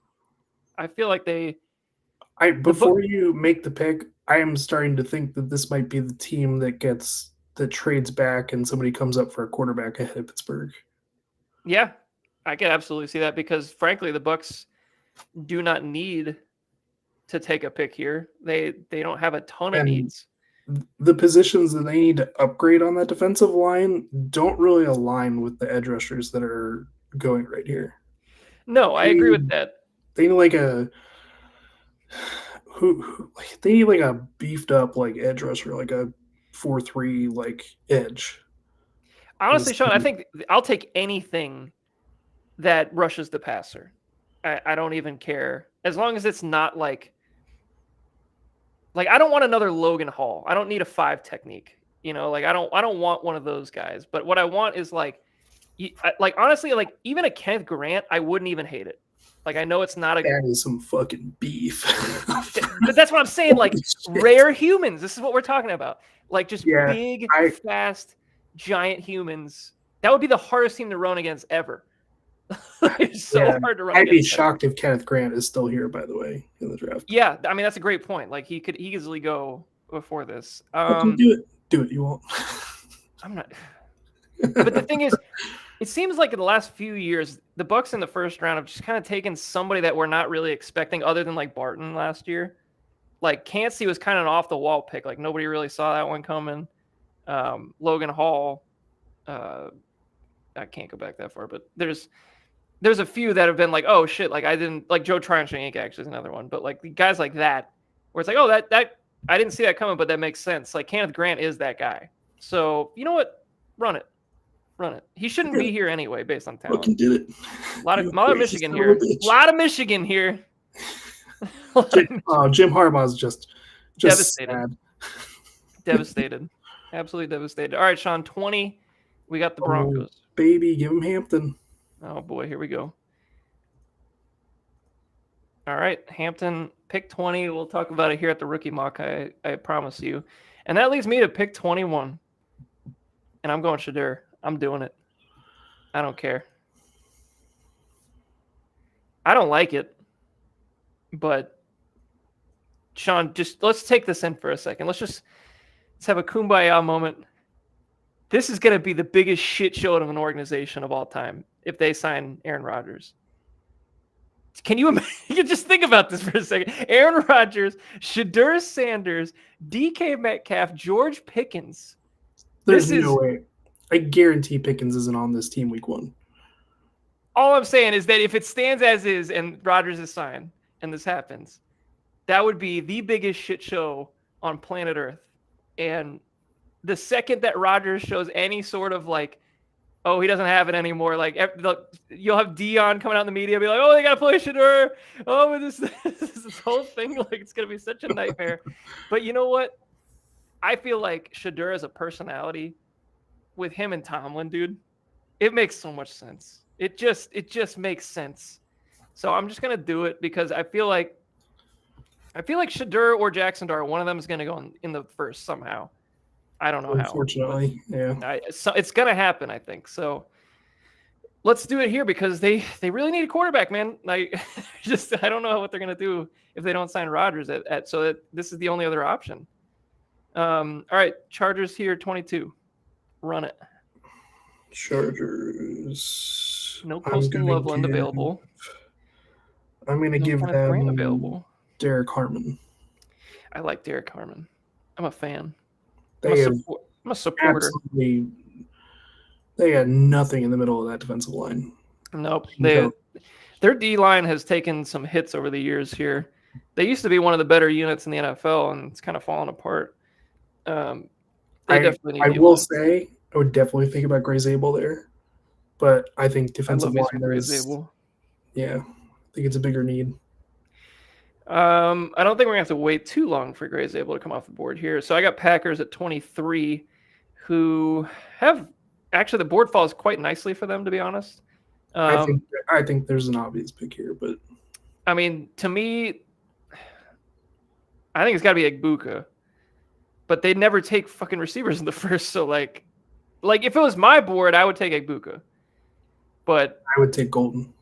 I feel like before you make the pick, I am starting to think that this might be the team that trades back and somebody comes up for a quarterback ahead of Pittsburgh. Yeah, I can absolutely see that because frankly, the Bucks do not need to take a pick here. They don't have a ton of needs. The positions that they need to upgrade on that defensive line don't really align with the edge rushers that are going right here. No, I agree with that. They need they need like a beefed up like edge rusher, like a 4-3 like edge. Honestly, Sean, I think I'll take anything that rushes the passer. I don't even care as long as it's not like I don't want another Logan Hall. I don't need a 5 technique. I don't want one of those guys. But what I want is honestly, even a Kenneth Grant, I wouldn't even hate it. I know it's not that is some fucking beef. But that's what I'm saying. Rare humans. This is what we're talking about. Big, fast, giant humans. That would be the hardest team to run against ever. It's so hard to run. I'd be shocked if Kenneth Grant is still here, by the way, in the draft. Yeah, I mean that's a great point. He could easily go before this. Do it. You won't. I'm not. But the thing is, it seems like in the last few years, the Bucks in the first round have just kind of taken somebody that we're not really expecting, other than Barton last year. Cansey was kind of an off the wall pick. Nobody really saw that one coming. Logan Hall. I can't go back that far, but there's a few that have been oh shit, I didn't Joe Tryon-Shoyinka actually is another one, but guys like that where it's that I didn't see that coming, but that makes sense. Kenneth Grant is that guy. So you know what? Run it. He shouldn't be here anyway, based on talent. Fucking did it. A lot of Michigan here. A lot of Michigan here. Jim Harbaugh's just devastated. Sad. Devastated. Absolutely devastated. All right, Sean, 20. We got the Broncos. Oh, baby, give him Hampton. Oh, boy, here we go. All right, Hampton, pick 20. We'll talk about it here at the Rookie Mock, I promise you. And that leads me to pick 21. And I'm going Shedeur. I'm doing it. I don't care. I don't like it. But, Sean, just let's take this in for a second. Let's have a kumbaya moment. This is going to be the biggest shit show of an organization of all time if they sign Aaron Rodgers. Can you just think about this for a second? Aaron Rodgers, Shedeur Sanders, DK Metcalf, George Pickens. There's no way. I guarantee Pickens isn't on this team week 1. All I'm saying is that if it stands as is and Rodgers is signed and this happens, that would be the biggest shit show on planet Earth. And the second that Rodgers shows any sort of like, oh, he doesn't have it anymore. Like you'll have Dion coming out in the media, be like, oh, they got to play Shedeur. Oh, this whole thing, like it's going to be such a nightmare. But you know what? I feel like Shedeur as a personality with him and Tomlin, dude, it makes so much sense. It just makes sense. So I'm just going to do it because I feel like Shedeur or Jackson Dart, one of them is going to go in the first somehow. I don't know how. Unfortunately, yeah. So it's going to happen, I think. So let's do it here because they really need a quarterback, man. I don't know what they're going to do if they don't sign Rodgers so this is the only other option. All right, Chargers here, 22. Run it. Chargers. No Colston Loveland available. I'm going to give them available. Derek Harmon. I like Derek Harmon. I'm a fan. I'm a supporter. They got nothing in the middle of that defensive line. Nope. Their D-line has taken some hits over the years here. They used to be one of the better units in the NFL, and it's kind of fallen apart. I will say I would definitely think about Gray Zabel there, but I think defensive line is. Yeah, I think it's a bigger need. I don't think we're gonna have to wait too long for Gray Zabel to come off the board here. So I got Packers at 23, who have actually the board falls quite nicely for them, to be honest. I think there's an obvious pick here, but I mean, to me, I think it's got to be Egbuka. But they never take fucking receivers in the first. So like if it was my board, I would take Egbuka. But I would take Golden.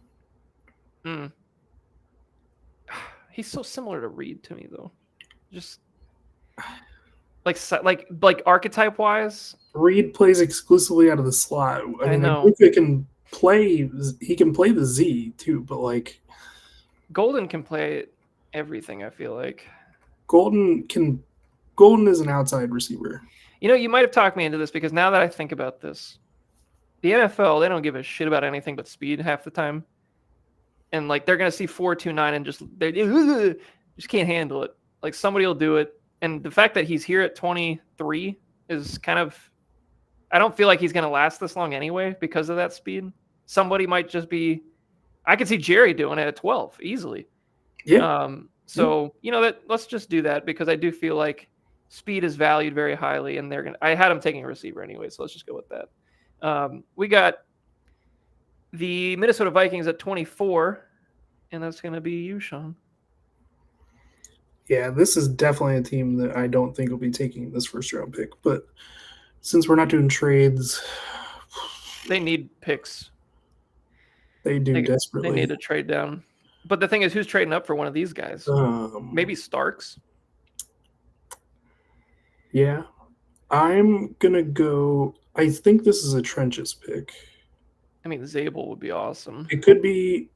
He's so similar to Reed to me, though. Just like archetype wise. Reed plays exclusively out of the slot. I know. Egbuka can play. He can play the Z too, but like Golden can play everything. I feel like Golden is an outside receiver. You know, you might have talked me into this because now that I think about this, the NFL, they don't give a shit about anything but speed half the time. And like they're gonna see 4.29 and just can't handle it. Like somebody will do it. And the fact that he's here at 23 is kind of, I don't feel like he's gonna last this long anyway because of that speed. Somebody might just be, I could see Jerry doing it at 12 easily. Yeah. So you know that let's just do that because I do feel like speed is valued very highly, and I had him taking a receiver anyway, so let's just go with that. We got the Minnesota Vikings at 24, and that's going to be you, Sean. Yeah, this is definitely a team that I don't think will be taking this first round pick, but since we're not doing trades, they need picks. They desperately. They need to trade down. But the thing is, who's trading up for one of these guys? Maybe Starks. Yeah, I'm gonna go. I think this is a trenches pick. I mean, Zabel would be awesome. It could be.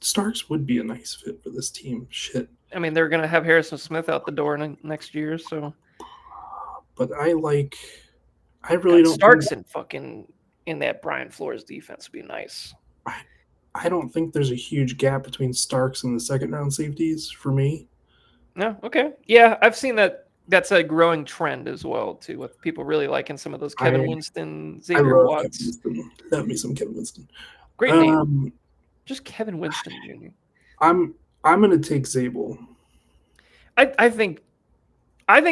Starks would be a nice fit for this team. Shit. I mean, they're gonna have Harrison Smith out the door next year, so. But I really don't. Starks in that Brian Flores defense would be nice. I don't think there's a huge gap between Starks and the second round safeties for me. No, okay. Yeah, I've seen that that's a growing trend as well too, with people really liking some of those Kevin Winston, I Xavier love Watts. Kevin Winston. Love me some Kevin Winston. Great name. Just Kevin Winston Jr. I'm gonna take Zabel. I think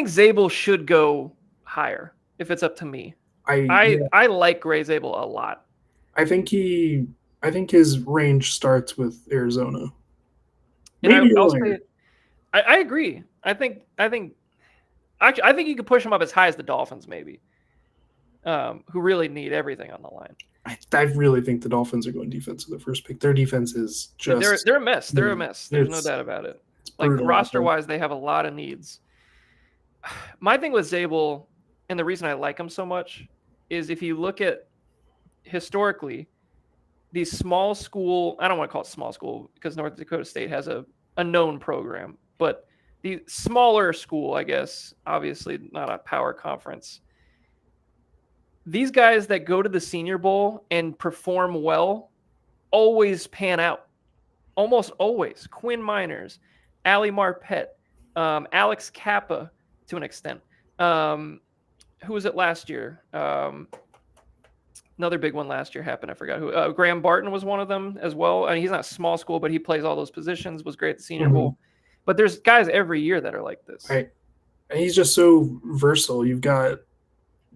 Zabel should go higher if it's up to me. I like Gray Zabel a lot. I think his range starts with Arizona. Maybe I'll say, I agree. I think you could push him up as high as the Dolphins, maybe, who really need everything on the line. I really think the Dolphins are going defense with the first pick. Their defense is just they're a mess. They're a mess. There's no doubt about it. Like roster wise, they have a lot of needs. My thing with Zabel, and the reason I like him so much, is if you look at historically, these small school, I don't want to call it small school because North Dakota State has a known program, but the smaller school, I guess, obviously not a power conference. These guys that go to the Senior Bowl and perform well always pan out. Almost always. Quinn Miners, Ali Marpet, Alex Kappa to an extent. Who was it last year? Another big one last year happened. I forgot who. Graham Barton was one of them as well. I mean, he's not small school, but he plays all those positions, was great at the Senior Bowl. But there's guys every year that are like this. Right. And he's just so versatile. You've got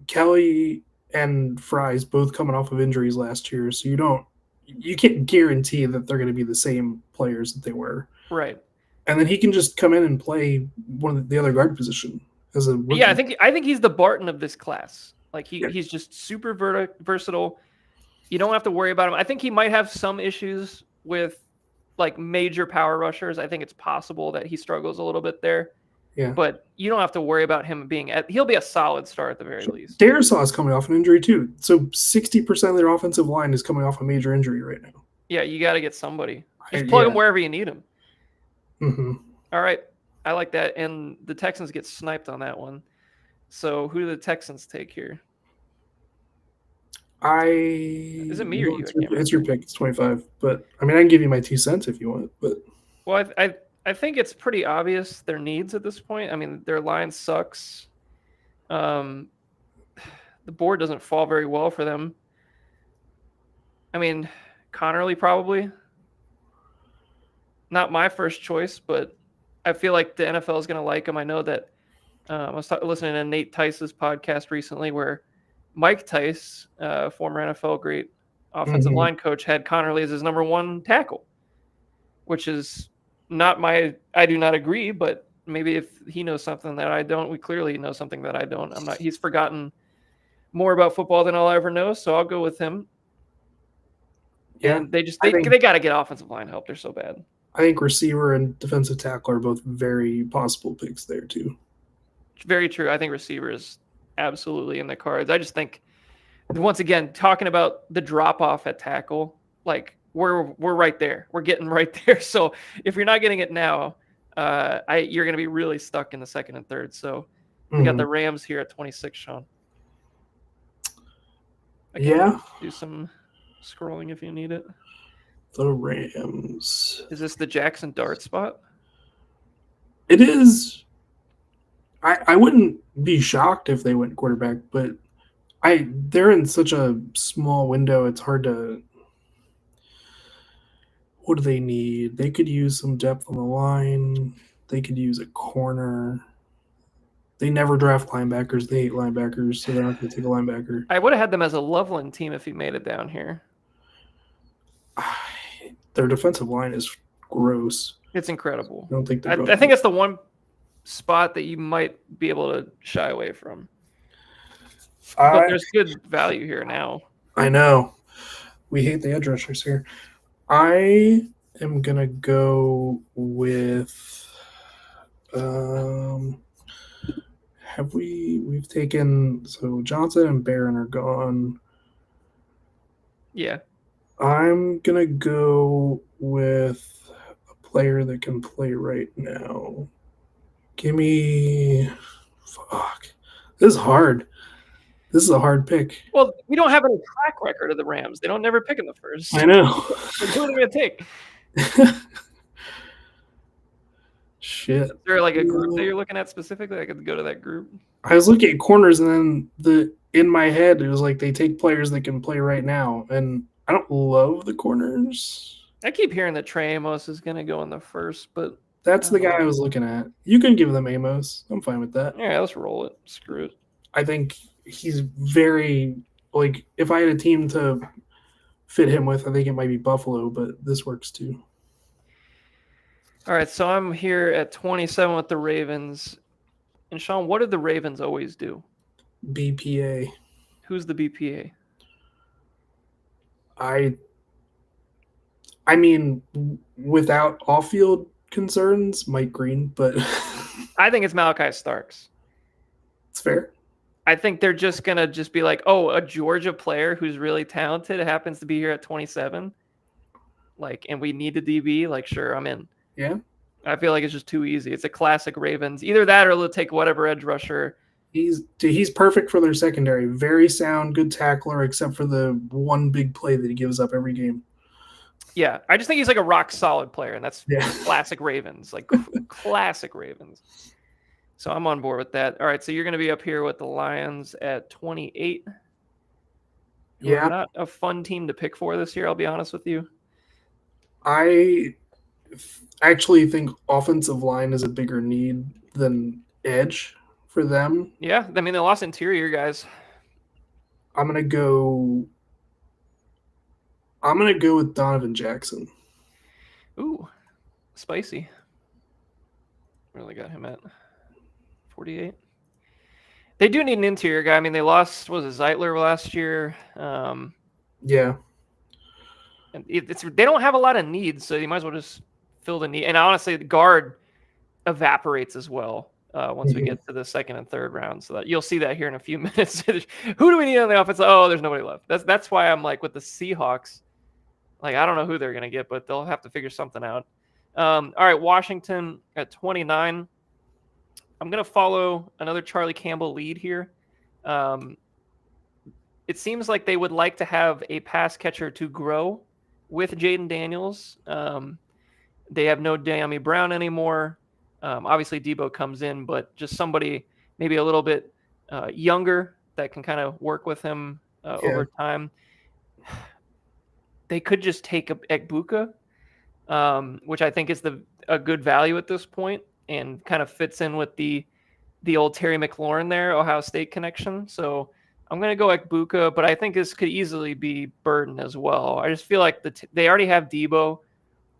Kelly and Fries both coming off of injuries last year, so you can't guarantee that they're going to be the same players that they were. Right. And then he can just come in and play one of the other guard position as a rookie. Yeah, I think he's the Barton of this class. Like he's just super versatile. You don't have to worry about him. I think he might have some issues with like major power rushers. I think it's possible that he struggles a little bit there. Yeah. But you don't have to worry about him being he'll be a solid star at the very least. Darisaw is coming off an injury too. So 60% of their offensive line is coming off a major injury right now. Yeah, you got to get somebody. Just plug him wherever you need him. Mm-hmm. All right. I like that. And the Texans get sniped on that one. So who do the Texans take here? Is it me or you? It's your pick. It's 25. But I mean, I can give you my 2 cents if you want. But well, I think it's pretty obvious their needs at this point. I mean, their line sucks. The board doesn't fall very well for them. I mean, Connerly probably. Not my first choice, but I feel like the NFL is going to like him. I know that I was listening to Nate Tice's podcast recently where Mike Tice, former NFL great offensive line coach, had Connerly as his number one tackle, which is not I do not agree, but maybe if he knows something that I don't, we clearly know something that I don't. He's forgotten more about football than I'll ever know, so I'll go with him. Yeah, and they got to get offensive line help. They're so bad. I think receiver and defensive tackle are both very possible picks there too. Very true. I think receiver is absolutely in the cards. I just think, once again, talking about the drop off at tackle, like we're right there. We're getting right there. So if you're not getting it now, you're going to be really stuck in the second and third. So we got the Rams here at 26, Sean. I can do some scrolling if you need it. The Rams. Is this the Jackson Dart spot? It is. I wouldn't be shocked if they went quarterback, but they're in such a small window. It's hard to. What do they need? They could use some depth on the line. They could use a corner. They never draft linebackers. They hate linebackers, so they're not going to take a linebacker. I would have had them as a Loveland team if he made it down here. Their defensive line is gross. It's incredible. I don't think I think it's the one spot that you might be able to shy away from. But there's good value here now. I know. We hate the edge rushers here. I am going to go with we've taken, so Johnson and Barron are gone. Yeah. I'm going to go with a player that can play right now. Give me This is hard. This is a hard pick. Well, we don't have any track record of the Rams. They don't never pick in the first. I know. So who are they going to take? Shit. Is there like a group that Well, you're looking at specifically? I could go to that group. I was looking at corners, and then in my head it was like they take players that can play right now, and I don't love the corners. I keep hearing that Trey Amos is going to go in the first, but That's I the don't guy I know. was looking at. You can give them Amos. I'm fine with that. Yeah, let's roll it. Screw it. I think he's very like if I had a team to fit him with, I think it might be Buffalo, but this works too. All right, so I'm here at 27 with the Ravens. And Sean, what did the Ravens always do? BPA. Who's the BPA? I mean, without off-field concerns, Mike Green, but I think it's Malachi Starks. it's fair. I think they're just going to just be like, oh, a Georgia player who's really talented happens to be here at 27. Like, and we need a DB. Like, sure, I'm in. Yeah. I feel like it's just too easy. It's a classic Ravens. Either that or they'll take whatever edge rusher. He's perfect for their secondary. Very sound, good tackler, except for the one big play that he gives up every game. Yeah, I just think he's like a rock solid player, and that's classic Ravens, like classic Ravens. So I'm on board with that. All right, so you're going to be up here with the Lions at 28. Yeah, not a fun team to pick for this year, I'll be honest with you. I actually think offensive line is a bigger need than edge for them. Yeah, I mean, they lost interior guys. I'm gonna go with Donovan Jackson. Ooh, spicy. Really got him at 48. They do need an interior guy. I mean, they lost, was it Zeitler last year? Yeah. And they don't have a lot of needs, so you might as well just fill the need. And honestly, the guard evaporates as well once we get to the second and third round. So that you'll see that here in a few minutes. Who do we need on the offense? Oh, there's nobody left. That's why I'm like with the Seahawks. Like, I don't know who they're gonna get, but they'll have to figure something out. All right, Washington at 29. I'm gonna follow another Charlie Campbell lead here. It seems like they would like to have a pass catcher to grow with Jaden Daniels. They have no Dyami Brown anymore. Obviously, Debo comes in, but just somebody maybe a little bit younger that can kind of work with him over time. They could just take Ekbuka, which I think is a good value at this point and kind of fits in with the old Terry McLaurin there, Ohio State connection. So I'm going to go Ekbuka, but I think this could easily be Burden as well. I just feel like they already have Debo,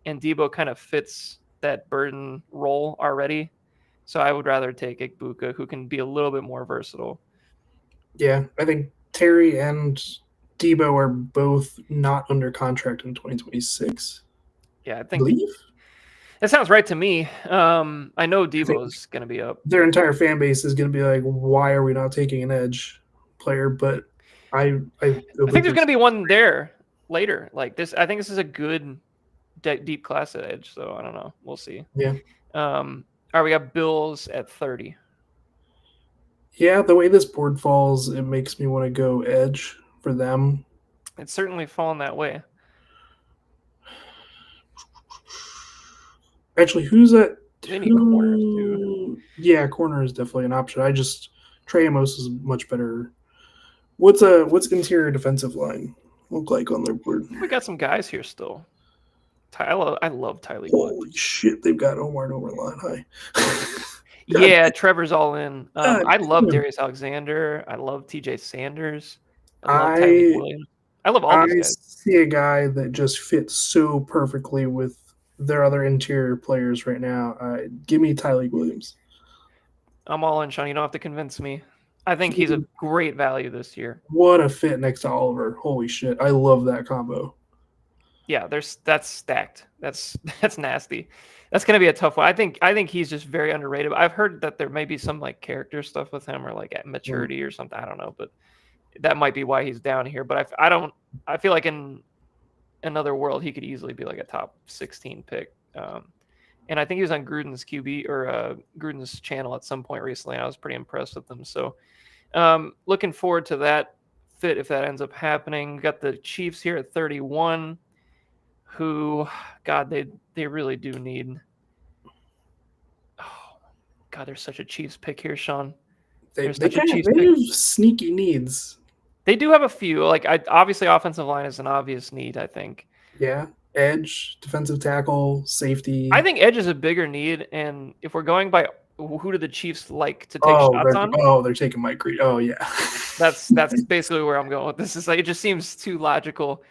and Debo kind of fits that Burden role already. So I would rather take Ekbuka, who can be a little bit more versatile. Yeah, I think Terry and Debo are both not under contract in 2026. Yeah, I think believe that sounds right to me. I know Debo's going to be up. Their entire fan base is going to be like, "Why are we not taking an edge player?" But I think there's going to be one there later. Like this, I think this is a good deep class at edge. So I don't know. We'll see. Yeah. All right, we got Bills at 30. Yeah, the way this board falls, it makes me want to go edge for them. It's certainly fallen that way. Actually, who's that? They need corners, dude. Yeah, corner is definitely an option. Trey Amos is much better. What's interior defensive line look like on their board? We got some guys here still. I love Tylee. Holy shit, they've got Omar Line high. Yeah, Trevor's all in. I love Darius Alexander. I love TJ Sanders. I love Tylee Williams. I love all these guys. I see a guy that just fits so perfectly with their other interior players right now. Give me Tylee Williams. I'm all in, Sean. You don't have to convince me. I think he's a great value this year. What a fit next to Oliver. Holy shit. I love that combo. Yeah, that's stacked. That's nasty. That's going to be a tough one. I think he's just very underrated. I've heard that there may be some like character stuff with him or like at maturity or something. I don't know, but that might be why he's down here. But I feel like in another world he could easily be like a top 16 pick. And I think he was on Gruden's QB or Gruden's channel at some point recently. I was pretty impressed with him. So looking forward to that fit if that ends up happening. Got the Chiefs here at 31. Who, God, they really do need God, there's such a Chiefs pick here, Sean. They There's such a kind of Chiefs they pick. have sneaky needs. They do have a few. Like, obviously, offensive line is an obvious need, I think. Yeah, edge, defensive tackle, safety. I think edge is a bigger need, and if we're going by who do the Chiefs like to take shots on? They're taking Mike Reed. Oh yeah, That's basically where I'm going with this. Is like, it just seems too logical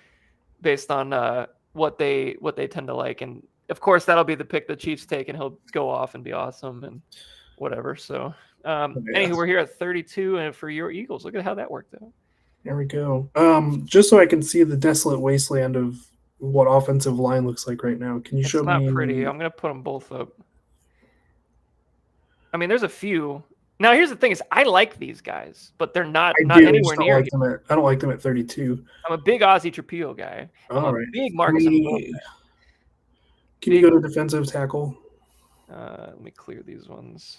based on what they tend to like, and of course that'll be the pick the Chiefs take, and he'll go off and be awesome and whatever. So, anywho, we're here at 32, and for your Eagles, look at how that worked out. There we go. Just so I can see the desolate wasteland of what offensive line looks like right now. Can you show me? It's not pretty. I'm gonna put them both up. I mean, there's a few. Now, here's the thing: is I like these guys, but they're not anywhere near. I don't like them at 32. I'm a big Ozzy Trapillo guy. I'm a big Marcus. Can you go to defensive tackle? Let me clear these ones.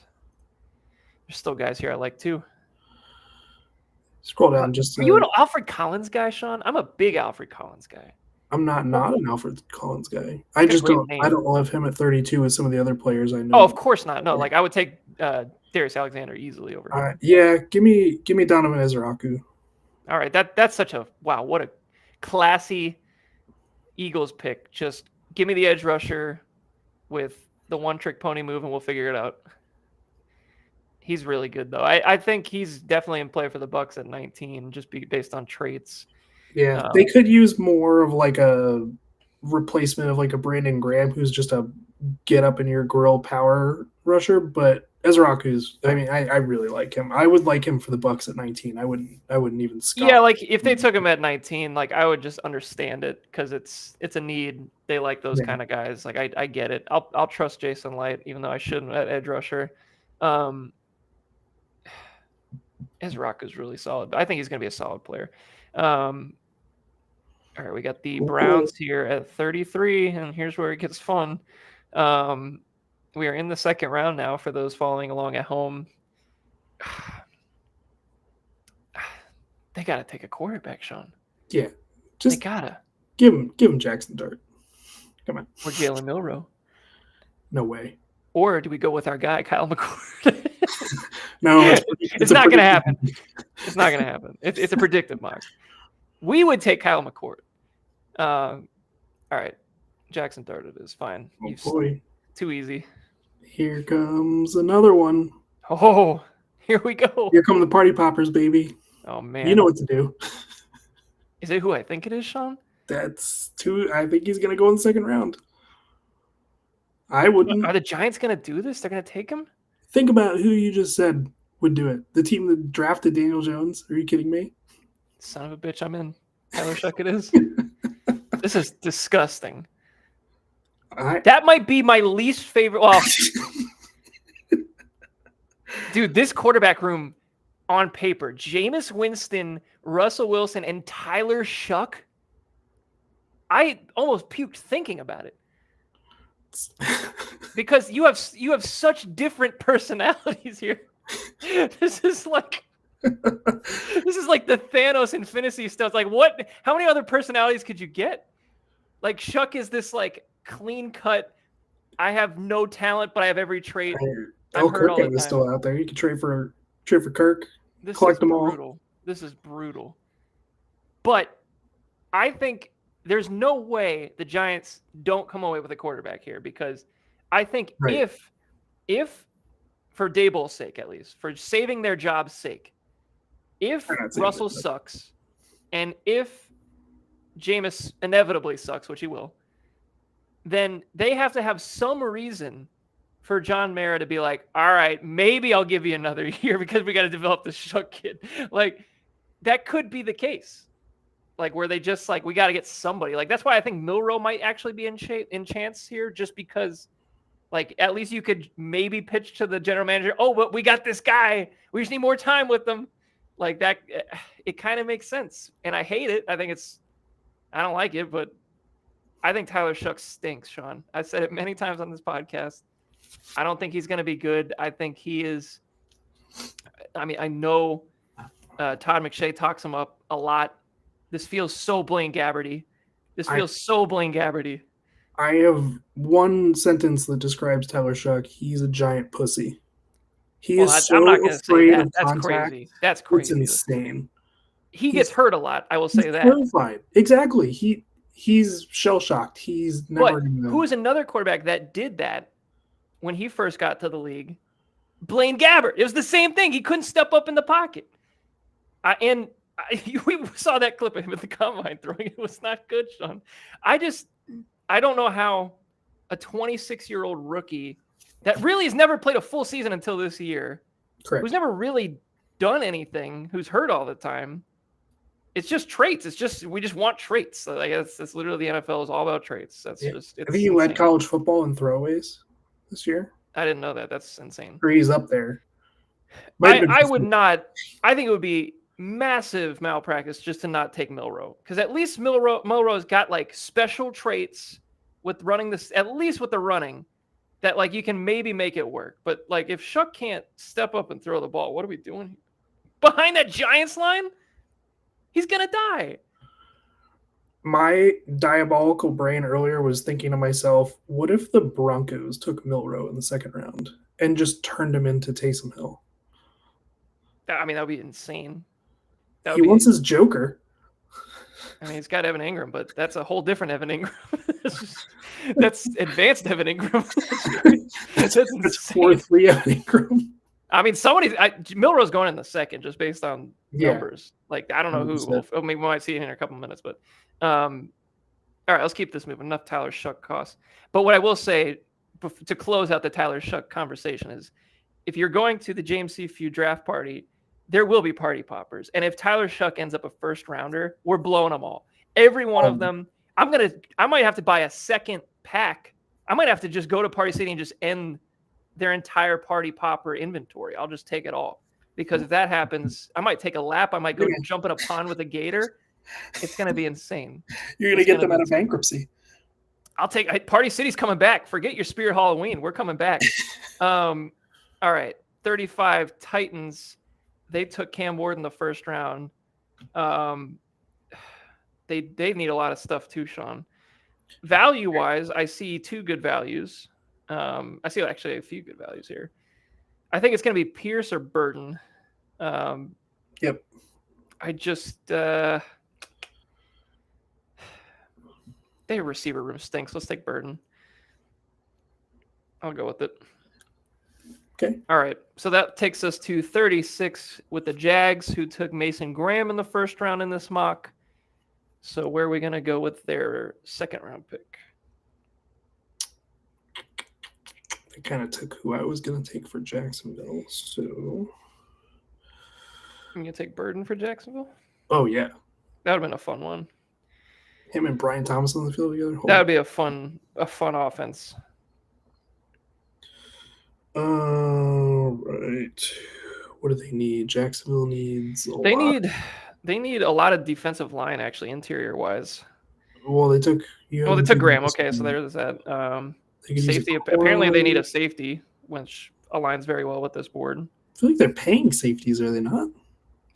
There's still guys here I like too. Scroll down just. Are you an Alfred Collins guy, Sean? I'm a big Alfred Collins guy. I'm not an Alfred Collins guy. I don't love him at 32 with some of the other players I know. Oh, of course not. No, like I would take Darius Alexander easily over him. Yeah, give me Donovan Ezraku. All right, that's such a wow. What a classy Eagles pick. Just give me the edge rusher with the one-trick pony move, and we'll figure it out. He's really good, though. I think he's definitely in play for the Bucs at 19, just based on traits. Yeah, they could use more of like a replacement of like a Brandon Graham, who's just a get-up-in-your-grill power rusher. But Ezraku's, I mean, I really like him. I would like him for the Bucs at 19. I wouldn't even scoff. Yeah, like if they took him at 19, like I would just understand it because it's a need. They like those kind of guys. Like I get it. I'll trust Jason Light, even though I shouldn't at edge rusher. Ezraku's really solid. I think he's going to be a solid player. All right, we got the Browns here at 33, and here's where it gets fun. We are in the second round now for those following along at home. They got to take a quarterback, Sean. Yeah, they gotta give him Jackson Dart. Come on, or Jalen Milroe. No way. Or do we go with our guy Kyle McCord? No, it's not going to happen. It's not going to happen. It's a predictive mock. We would take Kyle McCord. All right, Jackson Dart it is fine. Oh boy, too easy. Here comes another one. Oh, here we go. Here come the party poppers, baby. Oh man, you know what to do. Is it who I think it is, Sean? That's two. I think he's going to go in the second round. I wouldn't. Are the Giants going to do this? They're going to take him? Think about who you just said would do it. The team that drafted Daniel Jones. Are you kidding me? Son of a bitch, I'm in. Tyler Shuck it is. This is disgusting. That might be my least favorite. Well, dude, this quarterback room on paper, Jameis Winston, Russell Wilson, and Tyler Shuck. I almost puked thinking about it. Because you have such different personalities here. This is like the Thanos Infinity stuff. Like what? How many other personalities could you get? Like Shuck is this like clean cut. I have no talent, but I have every trait. Kirk is still out there. You can trade for Kirk. Collect them all. This is brutal. But I think there's no way the Giants don't come away with a quarterback here because I think if for Daboll's sake, at least, for saving their job's sake, if Russell sucks and if Jameis inevitably sucks, which he will, then they have to have some reason for John Mara to be like, all right, maybe I'll give you another year because we got to develop the Shuck kid. Like, that could be the case. Like where they just like, we got to get somebody. Like that's why I think Milroe might actually be in chance here, just because, like at least you could maybe pitch to the general manager. Oh, but we got this guy. We just need more time with them. Like that, it kind of makes sense. And I hate it. I don't like it, but I think Tyler Shuck stinks, Sean. I've said it many times on this podcast. I don't think he's going to be good. I think he is. I mean, I know Todd McShay talks him up a lot. This feels so Blaine Gabberty. I have one sentence that describes Tyler Shuck. He's a giant pussy. He Well, is I'm so not going to say afraid that. of That's contact. crazy. That's It's crazy. insane. He He's- gets hurt a lot. I will He's say that. terrified. Exactly. He's shell shocked. He's never. But who is another quarterback that did that when he first got to the league? Blaine Gabbert. It was the same thing. He couldn't step up in the pocket. We saw that clip of him at the combine throwing. It was not good, Sean. I don't know how a 26-year-old rookie that really has never played a full season until this year, Correct. who's never really done anything, who's hurt all the time. It's just traits. We just want traits. Like that's literally the NFL is all about traits. That's just. Have you led college football in throwaways this year? I didn't know that. That's insane. Or he's up there. I would not. I think it would be massive malpractice just to not take Milroe, because at least Milroe's got like special traits with running this. At least with the running, that like you can maybe make it work. But like if Shough can't step up and throw the ball, what are we doing behind that Giants line? He's gonna die. My diabolical brain earlier was thinking to myself, what if the Broncos took Milroe in the second round and just turned him into Taysom Hill? I mean, that would be insane. He wants his Joker. I mean, he's got Evan Ingram, but that's a whole different Evan Ingram. That's advanced Evan Ingram. That's 4-3 Evan Ingram. I mean, Milroe's going in the second just based on numbers. Like, I don't know who. Maybe we might see it in a couple minutes, but all right, let's keep this moving. Enough Tyler Shough costs. But what I will say to close out the Tyler Shough conversation is, if you're going to the James C. Few draft party, there will be party poppers. And if Tyler Shough ends up a first rounder, we're blowing them all. Every one of them. I might have to buy a second pack. I might have to just go to Party City and just end their entire party popper inventory. I'll just take it all, because if that happens, I might take a lap. I might go jump in a pond with a gator. It's going to be insane. You're going to get them out of bankruptcy. I'll take Party City's coming back. Forget your Spirit Halloween. We're coming back. All right. 35 Titans. They took Cam Ward in the first round. They need a lot of stuff too, Sean. Value-wise, I see two good values. I see actually a few good values here. I think it's going to be Pierce or Burton. Yep. I just their receiver room stinks. Let's take Burton. I'll go with it. Okay. All right. So that takes us to 36 with the Jags, who took Mason Graham in the first round in this mock. So where are we going to go with their second round pick? I kind of took who I was going to take for Jacksonville. So you going to take Burton for Jacksonville? Oh, yeah. That would have been a fun one. Him and Brian Thomas on the field together. That would be a fun offense. All right. What do they need? Jacksonville needs They need a lot of defensive line, actually, interior wise. Well, they took Graham. Okay, so there's that. Safety. Apparently, they need a safety, which aligns very well with this board. I feel like they're paying safeties, are they not?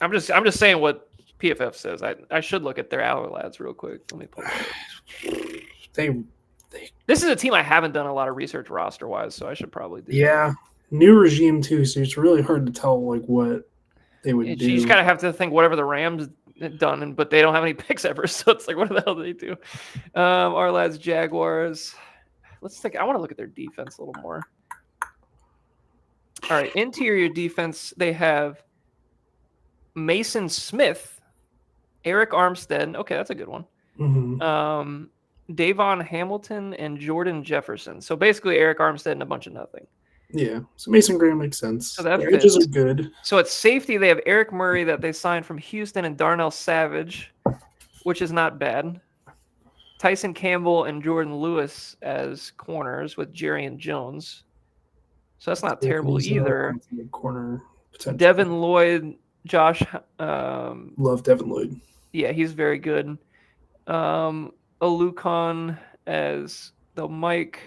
I'm just saying what PFF says. I should look at their hour lads real quick. Let me pull it up. This is a team I haven't done a lot of research roster wise, so I should probably do. Yeah, new regime too, so it's really hard to tell like what they would do. You just kind of have to think whatever the Rams done, but they don't have any picks ever, so it's like, what the hell do they do? Our lads, Jaguars. Let's think. I want to look at their defense a little more. All right, interior defense. They have Mason Smith, Eric Armstead. Okay, that's a good one. Mm-hmm. Davon Hamilton and Jordan Jefferson. So basically, Eric Armstead and a bunch of nothing. Yeah. So Mason Graham makes sense. So that edges are good. So at safety, they have Eric Murray that they signed from Houston and Darnell Savage, which is not bad. Tyson Campbell and Jordan Lewis as corners with Jerry Jones. So that's not terrible either. Corner potential. Devin Lloyd, Josh. Love Devin Lloyd. Yeah, he's very good. Alucon as the Mike.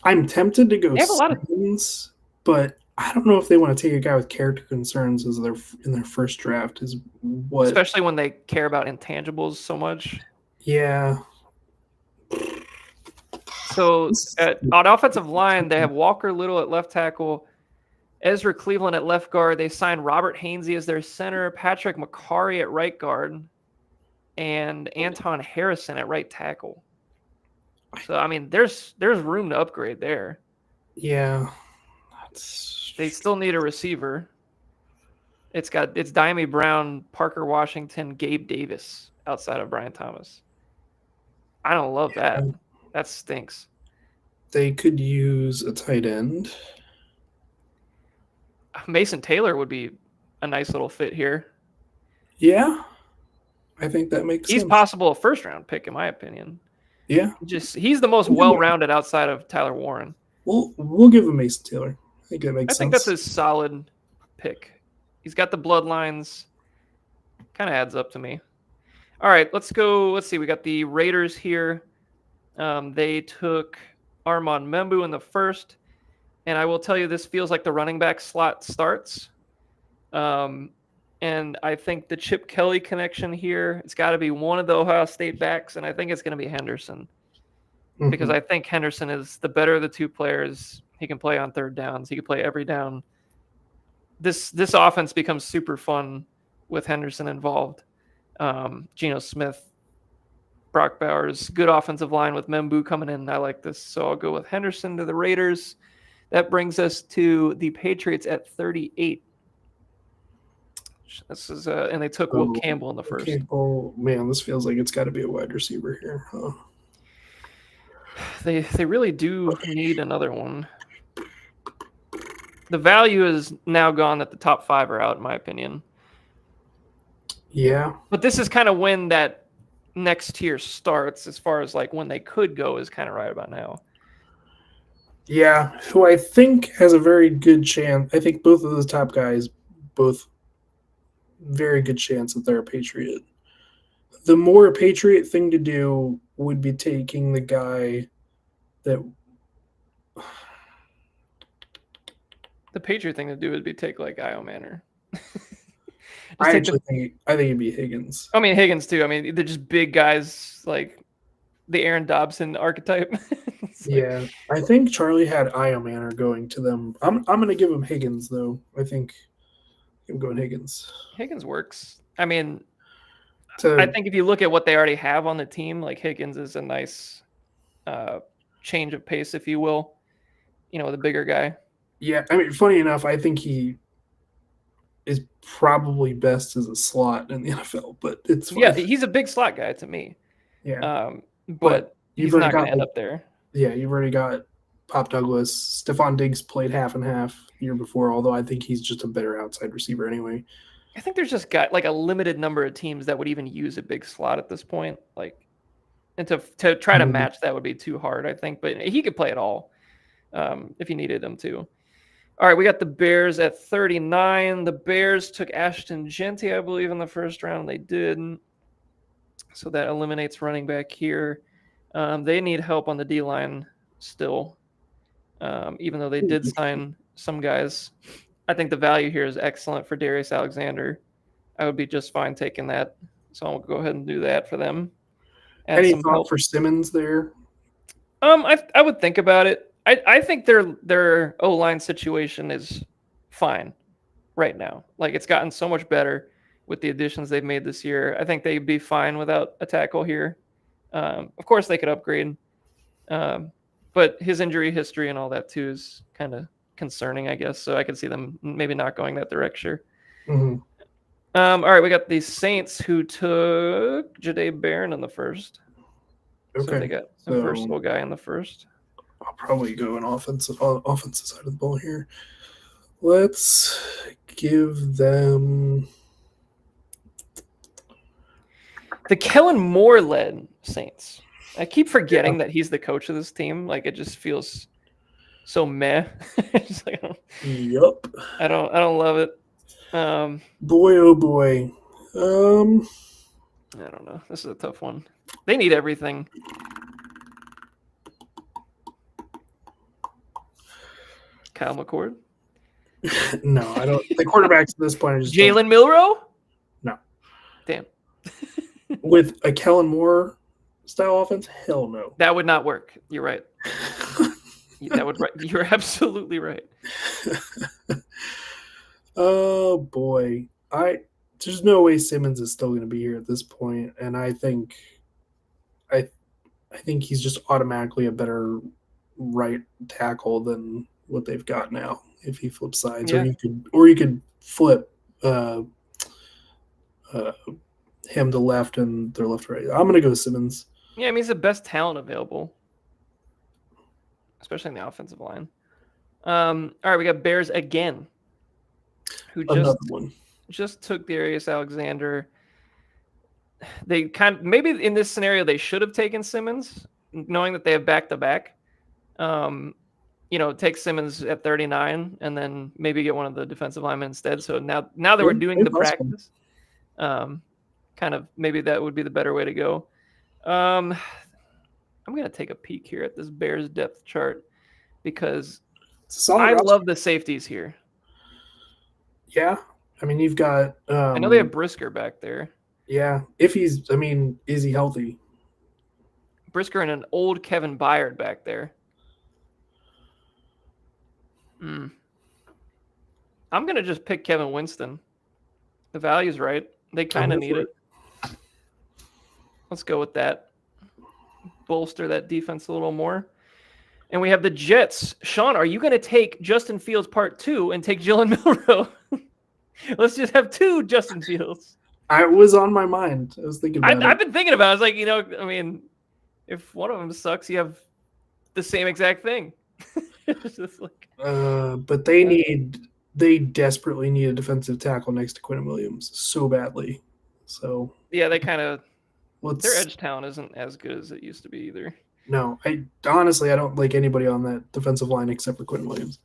I'm tempted to go they have a lot of but I don't know if they want to take a guy with character concerns as in their first draft. Is what, especially when they care about intangibles so much. Yeah. So on offensive line, they have Walker Little at left tackle, Ezra Cleveland at left guard. They signed Robert Hainsey as their center, Patrick McCarry at right guard, and Anton Harrison at right tackle. So I mean, there's room to upgrade there. Yeah. They still need a receiver. It's Diami Brown, Parker Washington, Gabe Davis outside of Brian Thomas. I don't love that. That stinks. They could use a tight end. Mason Taylor would be a nice little fit here. Yeah. I think that makes sense. He's possible a first-round pick, in my opinion. Yeah. He's the most well-rounded outside of Tyler Warren. We'll give him Mason Taylor. I think that makes sense. I think that's a solid pick. He's got the bloodlines. Kind of adds up to me. All right, let's go. Let's see. We got the Raiders here. They took Armand Membu in the first. And I will tell you, this feels like the running back slot starts. And I think the Chip Kelly connection here, it's got to be one of the Ohio State backs, and I think it's going to be Henderson. Mm-hmm. Because I think Henderson is the better of the two players. He can play on third downs. He can play every down. This offense becomes super fun with Henderson involved. Geno Smith, Brock Bowers, good offensive line with Membu coming in. I like this, so I'll go with Henderson to the Raiders. That brings us to the Patriots at 38. This is and they took Will Campbell in the first. Campbell, man, this feels like it's got to be a wide receiver here. Huh? They really do need another one. The value is now gone that the top 5 are out, in my opinion. Yeah. But this is kind of when that next tier starts, as far as like when they could go is kind of right about now. Yeah, who I think has a very good chance. I think both of those top guys, both very good chance that they're a Patriot. The more Patriot thing to do would be taking the guy that... The Patriot thing to do would be take like Io Manor. I think it'd be Higgins. I mean, Higgins too. I mean, they're just big guys, like the Aaron Dobson archetype. Yeah, I think Charlie had Io Manor going to them. I'm going to give him Higgins, though. I think I'm going Higgins. Higgins works. I mean, I think if you look at what they already have on the team, like Higgins is a nice change of pace, if you will, with a bigger guy. Yeah, I mean, funny enough, I think he is probably best as a slot in the NFL, but it's fine. Yeah, he's a big slot guy to me. Yeah. But he's not going to end up there. Yeah, you've already got Pop Douglas. Stephon Diggs played half and half the year before, although I think he's just a better outside receiver anyway. I think there's just got like a limited number of teams that would even use a big slot at this point. Like, and to try to match that would be too hard, I think. But he could play it all if you needed him to. All right, we got the Bears at 39. The Bears took Ashton Genty, I believe, in the first round. They did. So that eliminates running back here. They need help on the D-line still, even though they did sign some guys. I think the value here is excellent for Darius Alexander. I would be just fine taking that. So I'll go ahead and do that for them. Any thought for Simmons there? I would think about it. I think their O-line situation is fine right now. Like, it's gotten so much better with the additions they've made this year. I think they'd be fine without a tackle here. Of course, they could upgrade. But his injury history and all that, too, is kind of concerning, I guess. So I could see them maybe not going that direction. Mm-hmm. All right, we got the Saints who took Jahdae Barron in the first. Okay. So they got the first little guy in the first. I'll probably go an offensive side of the ball here. Let's give them the Kellen Moore led Saints. I keep forgetting that he's the coach of this team. Like, it just feels so meh. Like, I don't love it. Boy, oh boy. I don't know. This is a tough one. They need everything. Kyle McCord? No, I don't. The quarterbacks at this point are just Jalen Milroe? No. Damn. With a Kellen Moore style offense? Hell no. That would not work. You're right. You're absolutely right. Oh boy, there's no way Simmons is still going to be here at this point, and I think he's just automatically a better right tackle than what they've got now. If he flips sides, Yeah. or you could flip him to left and their left right. I'm gonna go Simmons. Yeah, I mean he's the best talent available, especially in the offensive line. All right, we got Bears again, who Another one. just took Darius Alexander. They maybe in this scenario they should have taken Simmons, knowing that they have back-to-back. Take Simmons at 39 and then maybe get one of the defensive linemen instead. So now that we're doing the practice, kind of maybe that would be the better way to go. I'm going to take a peek here at this Bears depth chart because I love the safeties here. Yeah. I mean, you've got... I know they have Brisker back there. Yeah. Is he healthy? Brisker and an old Kevin Byard back there. I'm going to just pick Kevin Winston. The value's right. They kind of need it. Let's go with that. Bolster that defense a little more. And we have the Jets. Sean, are you going to take Justin Fields part 2 and take Jalen Milroe? Let's just have 2 Justin Fields. I was on my mind. I was thinking about it. I've been thinking about it. I was like, if one of them sucks, you have the same exact thing. It's just like, but they desperately need a defensive tackle next to Quentin Williams so badly. So yeah, they kind of their edge talent isn't as good as it used to be either. No, I don't like anybody on that defensive line except for Quentin Williams,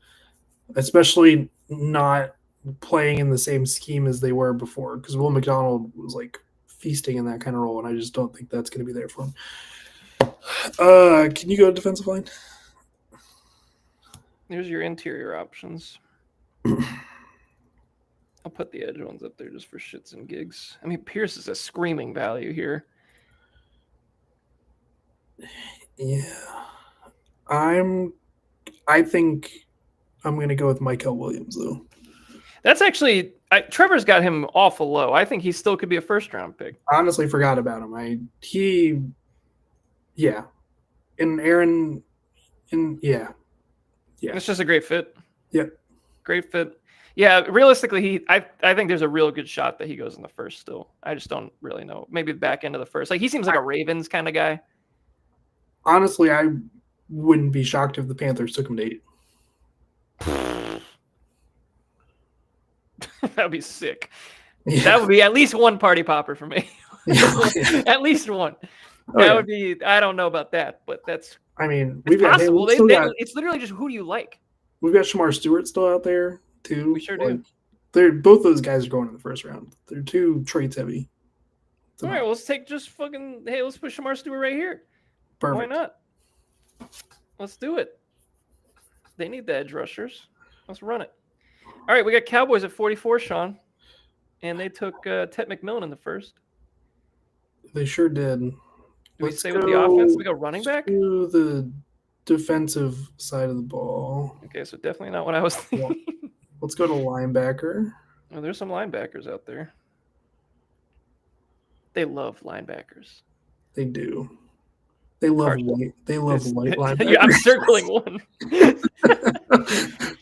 especially not playing in the same scheme as they were before. Because Will McDonald was like feasting in that kind of role, and I just don't think that's going to be there for him. Can you go to defensive line? There's your interior options. I'll put the edge ones up there just for shits and gigs. I mean, Pierce is a screaming value here. Yeah. I think I'm going to go with Mykel Williams, though. That's actually... Trevor's got him awful low. I think he still could be a first-round pick. I honestly forgot about him. Yeah. And Aaron... Yeah. It's just a great fit. Yeah. Great fit. Yeah, realistically, I think there's a real good shot that he goes in the first still. I just don't really know. Maybe the back end of the first. Like, he seems like a Ravens kind of guy. Honestly, I wouldn't be shocked if the Panthers took him to 8. That would be sick. Yeah. That would be at least one party popper for me. At least one. That would be, I don't know about that, but that's we've got possible. It's literally just who do you like? We've got Shamar Stewart still out there, too. We sure do. Both those guys are going in the first round. They're too traits heavy. All right, let's take let's put Shamar Stewart right here. Perfect. Why not? Let's do it. They need the edge rushers. Let's run it. All right, we got Cowboys at 44, Sean. And they took Ted McMillan in the first. They sure did. Do we stay with the offense? We go running back? To the defensive side of the ball. Okay, so definitely not what I was thinking. Let's go to linebacker. Oh, there's some linebackers out there. They love linebackers. They do. They love light linebackers. Yeah, I'm circling one.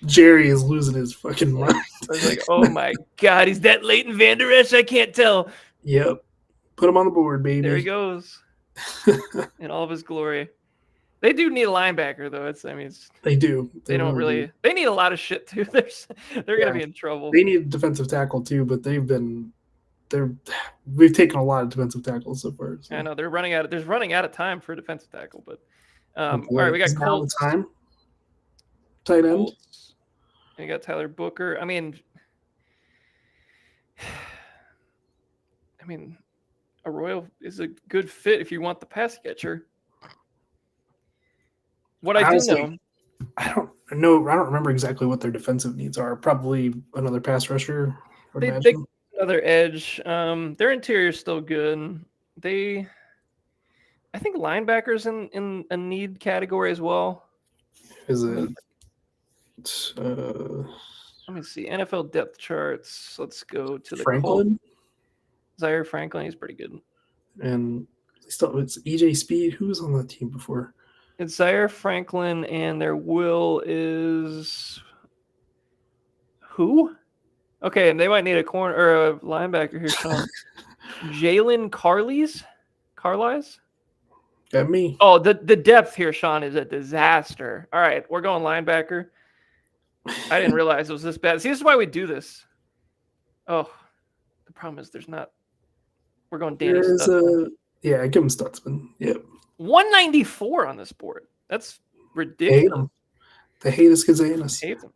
Jerry is losing his fucking mind. I was like, oh my God, he's that Leighton Vander Esch? I can't tell. Yep. Put him on the board, baby. There he goes. In all of his glory. They do need a linebacker, though. They do. They don't really. They need a lot of shit too. They're gonna be in trouble. They need a defensive tackle too, but we've taken a lot of defensive tackles so far. So. I know they're running out of. There's running out of time for a defensive tackle, but all right, we got Colts. Time. Tight end. Colts. And you got Tyler Booker. I mean, Arroyo is a good fit if you want the pass catcher. What I do know, I don't remember exactly what their defensive needs are. Probably another pass rusher. They another edge. Their interior is still good. They I think linebackers in a need category as well. Is Let me- it? Let me see NFL depth charts. Let's go to the Colts. Franklin Zaire Franklin, he's pretty good. and still it's EJ Speed. Who was on that team before? It's Zaire Franklin, and their will is who? Okay, and they might need a corner or a linebacker here, Sean. Jalen Carlies? Got me. Oh, the depth here, Sean, is a disaster. All right, we're going linebacker. I didn't realize it was this bad. See, this is why we do this. Oh, the problem is there's not. We're going Danny There's Stutzman. yeah, give him Stutzman. Yep. 194 on this board. That's They hate ridiculous. him. They hate us because they hate us. Hate them.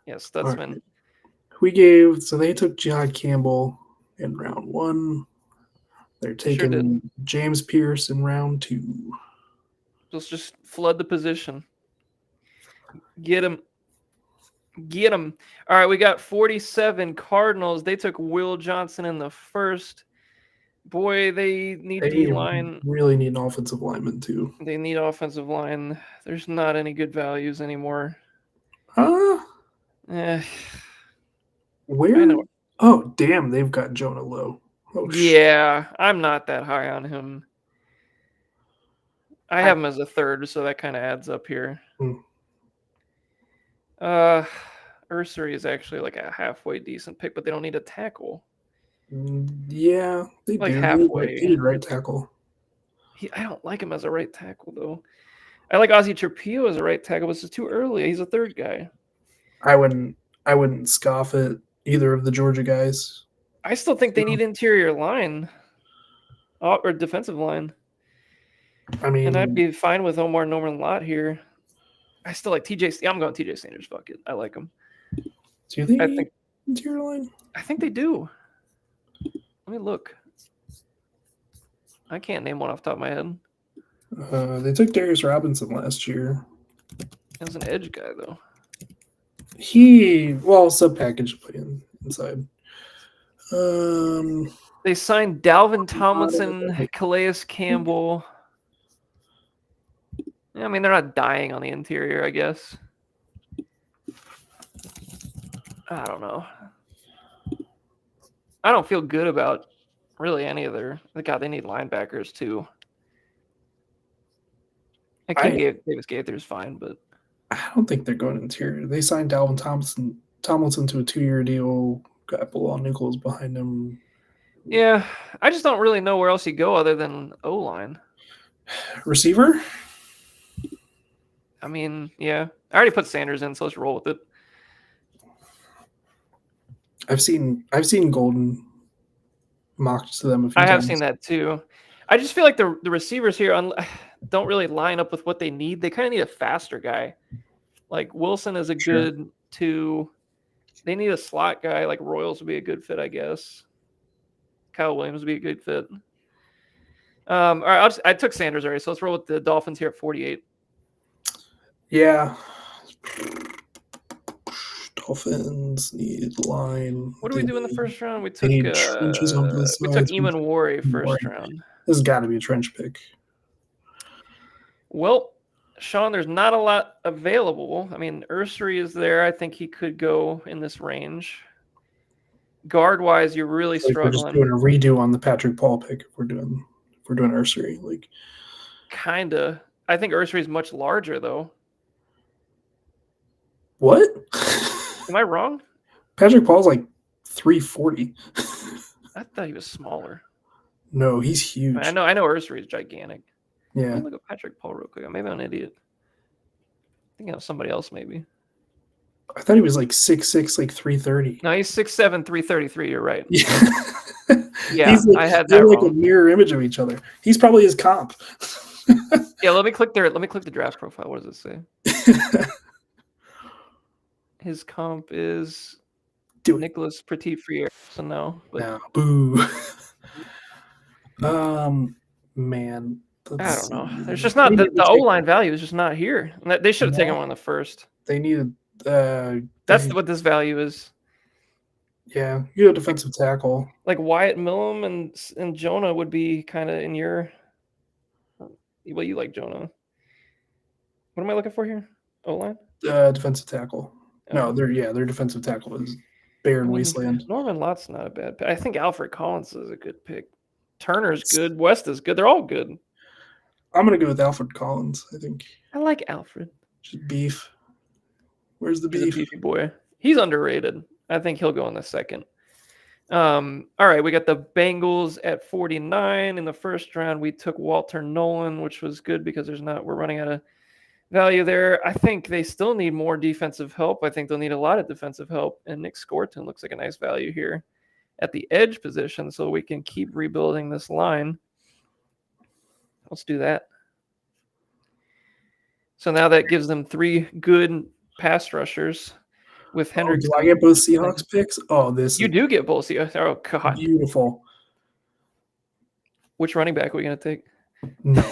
Yeah, All Stutzman. right. We gave so they took Jihad Campbell in round 1. They're taking did. James Pierce in round 2. Let's just flood the position. Get him. Get him. All right, we got 47 Cardinals. They took Will Johnson in the first. Boy, they need They D-line. really need an offensive lineman too. They need offensive line. There's not any good values anymore. Huh? Eh, I Where? know. Oh, damn! They've got Jonah Lowe. Oh, Yeah, I'm not that high on him. I have him as a third, so that kind of adds up here. Hmm. Ursery is actually like a halfway decent pick, but they don't need a tackle. Yeah, they Like do. halfway. They need right tackle. I don't like him as a right tackle though. I like Ozzie Trapillo as a right tackle, but it's just too early. He's a third guy. I wouldn't scoff at either of the Georgia guys. I still think they need interior line or defensive line. I mean, And I'd be fine with Omar Norman Lott here. I still like TJ. I'm going TJ Sanders. Fuck it. I like him. do you think I he think interior line? I think they do. Let me look. I can't name one off the top of my head. They took Darius Robinson last year. As an edge guy though. Sub package playing inside. They signed Dalvin Tomlinson, Calais Campbell. Yeah, I mean, they're not dying on the interior, I guess. I don't know. I don't feel good about really any of their. God, they need linebackers too. I think Davis Gaither's fine, but I don't think they're going interior. They signed Dalvin Tomlinson to a 2-year deal. Got Bilal Nichols behind him. yeah, I just don't really know where else you go other than O-line. Receiver? I mean, yeah, I already put Sanders in, so let's roll with it. I've seen Golden mocked to them a few times. I have seen that too. I just feel like the receivers here don't really line up with what they need. They kind of need a faster guy. Like Wilson is a good 2. They need a slot guy. Like Royals would be a good fit, I guess. Kyle Williams would be a good fit. All right, I took Sanders already, so let's roll with the Dolphins here at 48. Yeah. Dolphins need line. What do we do in the first round? We took trenches on both we sides. took Eamon Warray first round. This has got to be a trench pick. Well, Sean, there's not a lot available. I mean, Ursery is there. I think he could go in this range. Guard-wise, you're really struggling. We're just doing a redo on the Patrick Paul pick if we're doing Ursery. Like, kinda. I think Ursery is much larger though. what? Am I wrong? Patrick Paul's like 340. I thought he was smaller. No, he's huge. I know Ursery is gigantic. Yeah. Let me look at Patrick Paul real quick. Maybe I'm an idiot. I think I was somebody else maybe. I thought he was like 6'6", like 330. No, he's 6'7", 333. You're right. Yeah. Yeah, I had that they're like wrong. a mirror image of each other. He's probably his comp. Yeah, let me click the draft profile. What does it say? His comp is Nicholas Petit-Frere. So no. But No, boo. Man. I don't know. There's just not the O-line value is just not here. They should have taken one in the first. They needed. That's what this value is. Yeah, you a defensive tackle. Like Wyatt Millum and Jonah would be kind of in your Well, you like Jonah. What am I looking for here? O-line? Defensive tackle. No, Oh. their defensive tackle is barren wasteland. Norman Lott's not a bad pick. I think Alfred Collins is a good pick. Turner's good. West is good. They're all good. I'm gonna go with Alfred Collins. I think. I like Alfred. Just beef. Where's the He's a beef? beefy boy. He's underrated. I think he'll go in the second. All right, we got the Bengals at 49 in the first round. We took Walter Nolan, which was good because we're running out of value there. I think they still need more defensive help. I think they'll need a lot of defensive help, and Nick Scorton looks like a nice value here at the edge position, so we can keep rebuilding this line. Let's do that. So now that gives them 3 good pass rushers with Hendrickson. Do I get both Seahawks picks? Oh, You do get both Seahawks. Oh, God. Beautiful. Which running back are we going to take? No,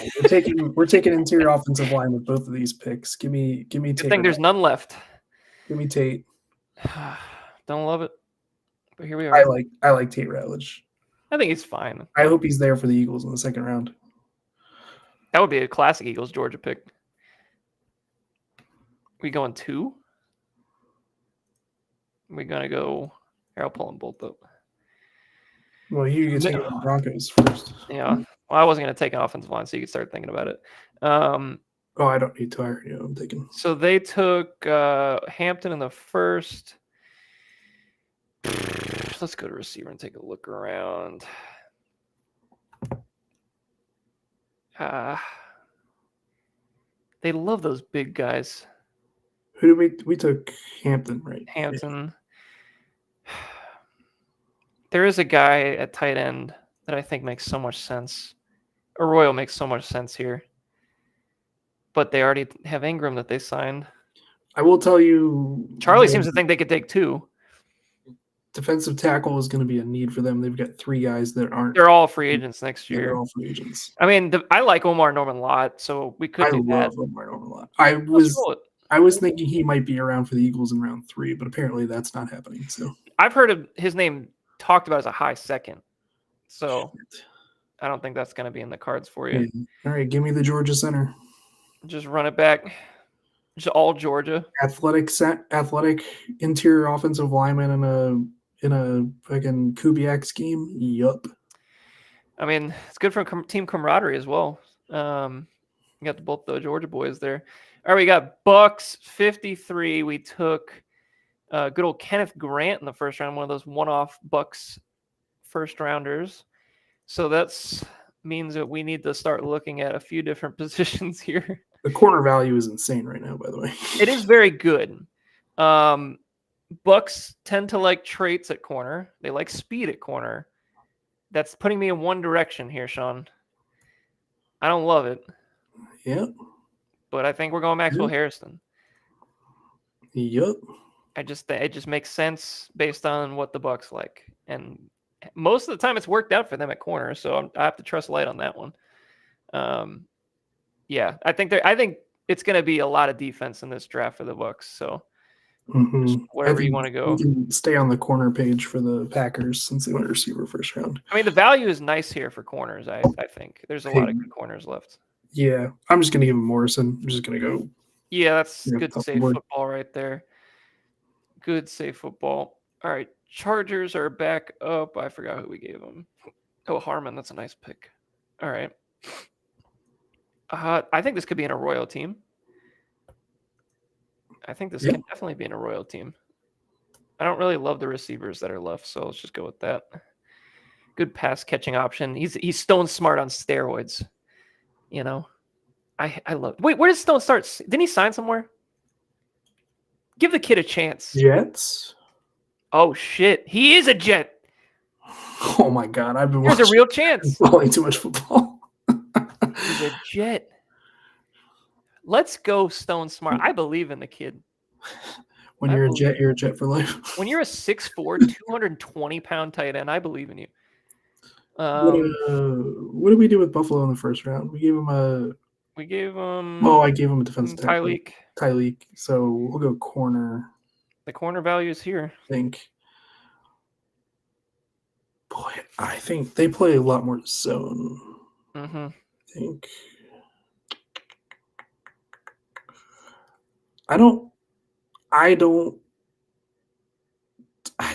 we're taking interior offensive line with both of these picks. Give me Tate. I think there's none left. Give me Tate. Don't love it, but here we are. I like Tate Ratledge. I think he's fine. I hope he's there for the Eagles in the second round. That would be a classic Eagles Georgia pick. We going 2? We're gonna go. Here, I'll pull them both up. Well, you can take the Broncos first. Yeah. Well, I wasn't gonna take an offensive line, so you could start thinking about it. Oh, I don't need to. I already know I'm taking. So they took Hampton in the first. Let's go to receiver and take a look around. They love those big guys. Who did we took Hampton, right? Hampton. There is a guy at tight end that I think makes so much sense. Arroyo makes so much sense here. But they already have Ingram that they signed. I will tell you, Charlie seems to think they could take 2. Defensive tackle is going to be a need for them. They've got 3 guys that aren't. They're all free agents next year. They're all free agents. I mean, I like Omar Norman Lott, so we could do that. I love Omar Norman Lott. I was thinking he might be around for the Eagles in round 3, but apparently that's not happening. So I've heard of his name talked about as a high second. So I don't think that's going to be in the cards for you. All right, give me the Georgia center. Just run it back. Just all Georgia. Athletic interior offensive lineman in a fucking Kubiak scheme. Yup. I mean, it's good for team camaraderie as well. You got both the Georgia boys there. All right, we got Bucks 53. We took good old Kenneth Grant in the first round, one of those one-off Bucks first rounders. So that means that we need to start looking at a few different positions here. The corner value is insane right now, by the way. It is very good. Bucks tend to like traits at corner. They like speed at corner. That's putting me in one direction here, Sean. I don't love it. Yep. But I think we're going Maxwell Harrison. Yep. It just makes sense based on what the Bucks like, and most of the time it's worked out for them at corner. So I have to trust Light on that one. Yeah, I think it's going to be a lot of defense in this draft for the Bucks. So wherever you want to go, you can stay on the corner page for the Packers since they went receiver first round. I mean, the value is nice here for corners. I think there's a lot of good corners left. Yeah, I'm just going to give him Morrison. I'm just going to go. Yeah, that's good safe football right there. Good safe football. All right, Chargers are back up. I forgot who we gave them. Oh, Harmon. That's a nice pick. All right. I think this could be in a Royal team. I think this can definitely be in a Royal team. I don't really love the receivers that are left, so let's just go with that. Good pass catching option. He's Stone Smart on steroids. You know, I love. Wait, where does Stone start? Didn't he sign somewhere? Give the kid a chance. Jets. Oh shit, he is a Jet. Oh my god, I've been. There's a real chance. Playing too much football. He's a Jet. Let's go, Stone Smart. I believe in the kid. When you're a Jet for life. When you're a 6'4", 220-pound tight end, I believe in you. What did we do with Buffalo in the first round? We gave him I gave him a defensive tackle. Tyleek. So we'll go corner. The corner value is here. I think. Boy, I think they play a lot more zone. Mm-hmm. I think. I don't. I don't.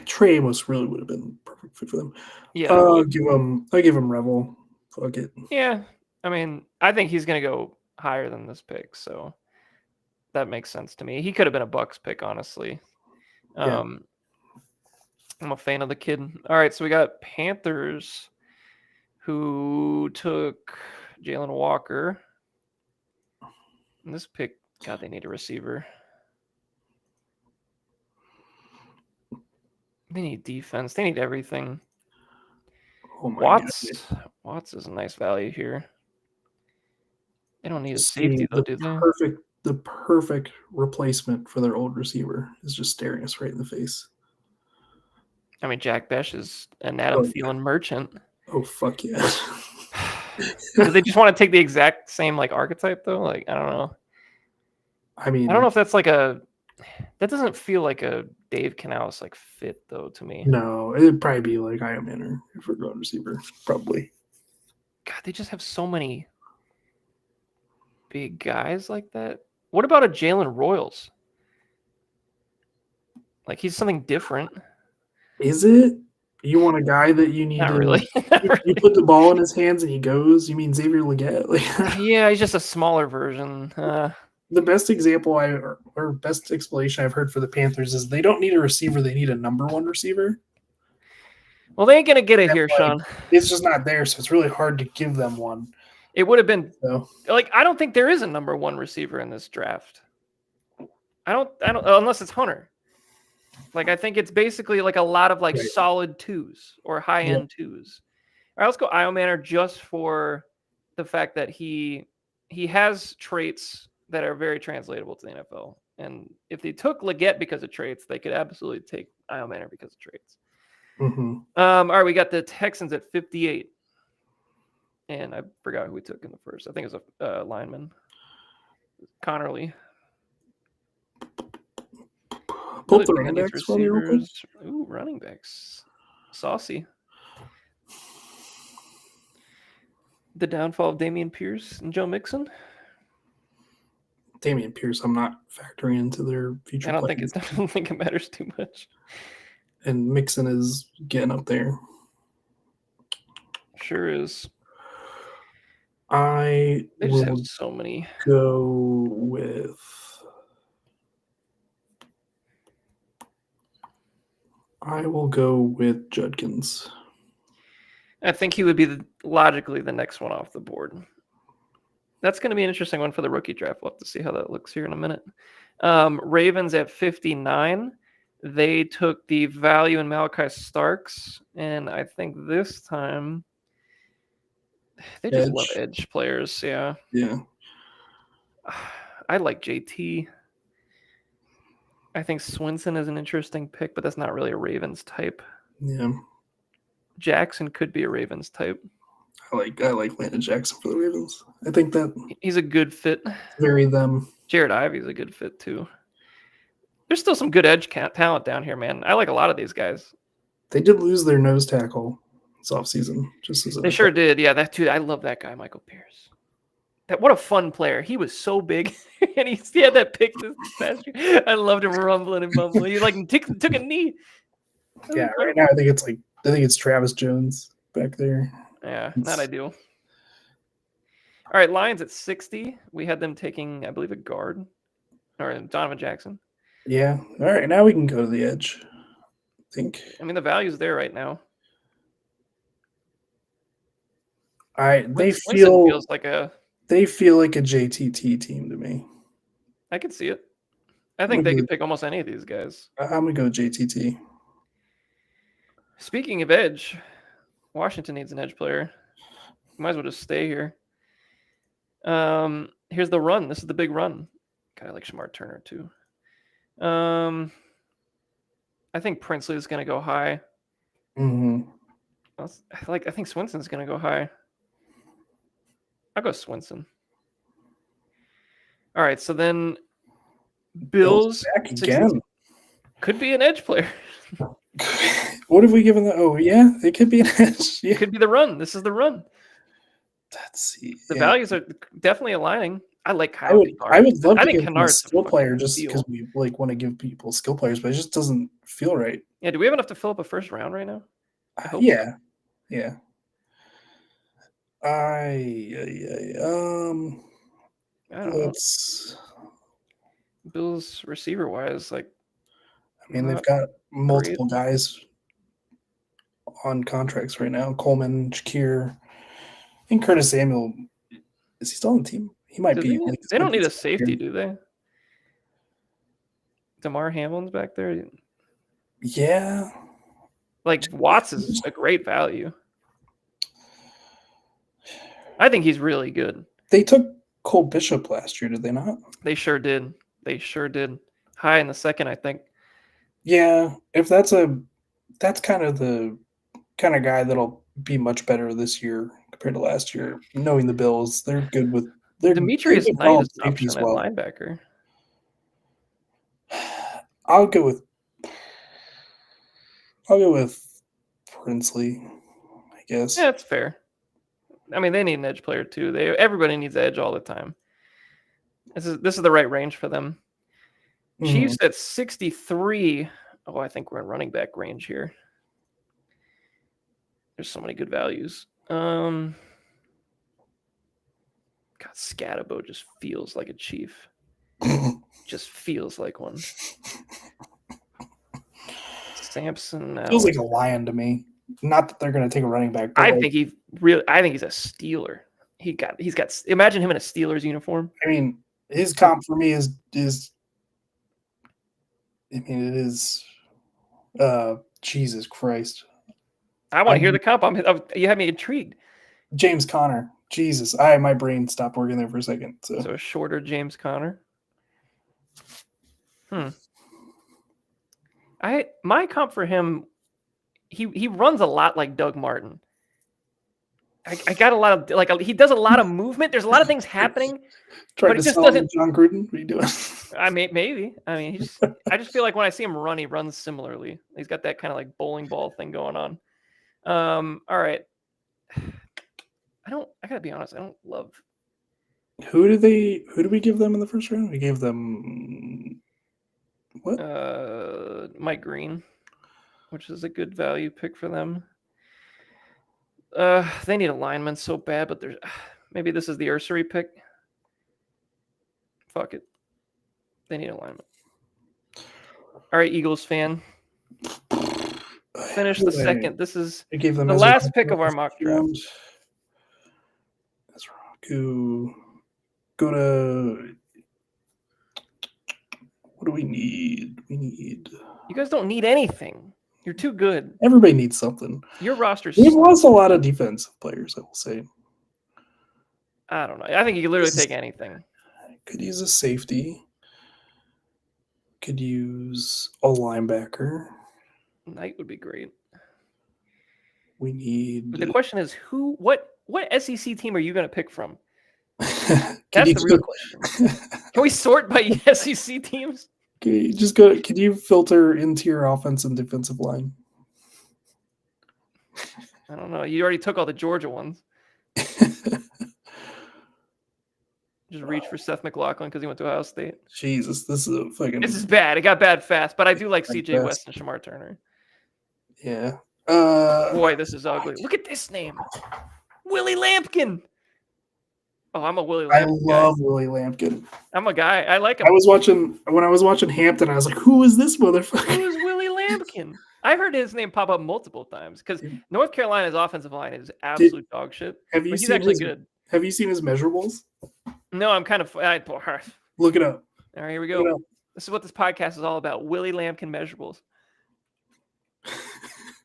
Trey Amos really would have been perfect fit for them. Yeah. I give him Revel. Fuck it. Yeah. I mean, I think he's going to go higher than this pick, so that makes sense to me. He could have been a Bucks pick, honestly. Yeah. I'm a fan of the kid. All right, so we got Panthers who took Jalen Walker. And this pick, God, they need a receiver. They need defense. They need everything. Oh my Watts. God. Watts is a nice value here. They don't need a Just safety, seeing though, do they? the perfect replacement for their old receiver is just staring us right in the face. I mean, Jack Besh is an Adam Thielen merchant. Oh, fuck yeah. Do they just want to take the exact same like archetype though? Like, I don't know. I mean, I don't know if that's like that doesn't feel like a Dave Canales like fit though to me. no, it'd probably be like Io Manor if we're going receiver, probably. God, they just have so many big guys like that. What about a Jalen Royals? Like he's something different. Is it? You want a guy that you need Not to really. you put the ball in his hands and he goes? You mean Xavier Legette? Like, Yeah, he's just a smaller version. the best example or best explanation I've heard for the Panthers is they don't need a receiver, they need a number one receiver. Well, they ain't gonna get it And, here, like, Sean. It's just not there, so it's really hard to give them one. It would have been So like I don't think there is a number one receiver in this draft. I don't unless it's Hunter. Like I think it's basically like a lot of like Right. solid twos or high end twos. All right, let's go Io Manor just for the fact that he has traits that are very translatable to the NFL. And if they took Legette because of traits, they could absolutely take Io Manor because of traits. All right, we got the Texans at 58. And I forgot who we took in the first. I think it was a lineman. Connerly. Pull the running backs for me real quick. Ooh, running backs. Saucy. The downfall of Dameon Pierce and Joe Mixon. Dameon Pierce, I'm not factoring into their future. I don't think it matters too much. And Mixon is getting up there. Sure is. I They just will have so many. go with. I will go with Judkins. I think he would be logically the next one off the board. That's going to be an interesting one for the rookie draft. We'll have to see how that looks here in a minute. Ravens at 59. They took the value in Malachi Starks, and I think this time they just love edge players. Yeah. Yeah. I like JT. I think Swinson is an interesting pick, but that's not really a Ravens type. Yeah. Jackson could be a Ravens type. I like Landon Jackson for the Ravens. I think that he's a good fit. Very them. Jared Ivey's a good fit too. There's still some good edge talent down here, man. I like a lot of these guys. They did lose their nose tackle this offseason. They sure did. Yeah, that too. I love that guy, Michael Pierce. What a fun player. He was so big. And he had that pick this past year. I loved him rumbling and bumbling. He like took a knee. Yeah, right now I think it's Travis Jones back there. Yeah, not ideal. All right, Lions at 60. We had them taking, I believe, a guard. Or Donovan Jackson. Yeah. All right, now we can go to the edge. I mean, the value's there right now. They feel like a JTT team to me. I could see it. I think they could pick almost any of these guys. I'm gonna go JTT. Speaking of edge, Washington needs an edge player. Might as well just stay here. Here's the run. This is the big run. God, I like Shamar Turner too. I think Princely is going to go high. Mm-hmm. I think Swinson's going to go high. I'll go Swinson. All right, so then Bills back again. Could be an edge player. What have we given the? Oh yeah, it could be an edge. Yeah. It could be the run. This is the run. Let's see. The values are definitely aligning. I like I Kyle would Kennard. I would love I to think give him a Kennard's a skill fucking player just steal. because we like want to give people skill players, but it just doesn't feel right. Yeah, do we have enough to fill up a first round right now? I hope so. Yeah, yeah. I don't know. Let's. Bills receiver wise, like I mean, they've not got multiple guys on contracts right now. Coleman, Shakir, and Curtis Samuel. Is he still on the team? He might be. They don't need a safety, do they? DeMar Hamlin's back there. Yeah. Like Watts is a great value. I think he's really good. They took Cole Bishop last year, did they not? They sure did. They sure did. High in the second, I think. Yeah, if that's kind of the kind of guy that'll be much better this year compared to last year. Knowing the Bills, they're good with Demetrius Knight is an option at linebacker. I'll go with Princely, I guess. Yeah, that's fair. I mean, they need an edge player too. Everybody needs edge all the time. This is the right range for them. Mm-hmm. Chiefs at 63. Oh, I think we're in running back range here. There's so many good values. God, Scatabo just feels like a Chief. Just feels like one. Samson feels like a Lion to me. Not that they're going to take a running back. I think he's a Steeler. He's got. Imagine him in a Steelers uniform. I mean, his comp for me is. I mean, it is. Jesus Christ! I want to hear the comp. You have me intrigued. James Conner. Jesus, my brain stopped working there for a second. So a shorter James Conner. My comp for him. He runs a lot like Doug Martin. I got a lot of he does a lot of movement. There's a lot of things happening. Trying to sell John Gruden. What are you doing? Maybe. I mean, I just feel like when I see him run, he runs similarly. He's got that kind of like bowling ball thing going on. All right. I gotta be honest. I don't love. Who do we give them in the first round? We gave them what? Mike Green, which is a good value pick for them. They need a lineman so bad, but maybe this is the Ursary pick. Fuck it. They need a lineman. All right, Eagles fan. Finish the second. This is the last pick of our mock draft. That's wrong. Go to. What do we need? You guys don't need anything. You're too good. Everybody needs something. Your roster's. We've lost a lot of defensive players, I will say. I don't know. I think you could literally take anything. Could use a safety. Could use a linebacker. Knight would be great. We need. But the question is, what SEC team are you going to pick from? That's the real question. Can we sort by SEC teams? Okay, just go. Can you filter interior offense and defensive line? I don't know. You already took all the Georgia ones. Just reach for Seth McLaughlin because he went to Ohio State. Jesus, this is bad. It got bad fast, but I do like CJ West and Shamar Turner. Yeah. Boy, this is ugly. Look at this name. Willie Lampkin. Oh, I'm a Willie Lampkin. I love Willie Lampkin. I'm a guy. I like him. When I was watching Hampton, I was like, who is this motherfucker? Who is Willie Lampkin? I've heard his name pop up multiple times because North Carolina's offensive line is absolute dog shit. He's actually good. Have you seen his measurables? No, I'm kind of. Look it up. All right, here we go. This is what this podcast is all about. Willie Lampkin measurables.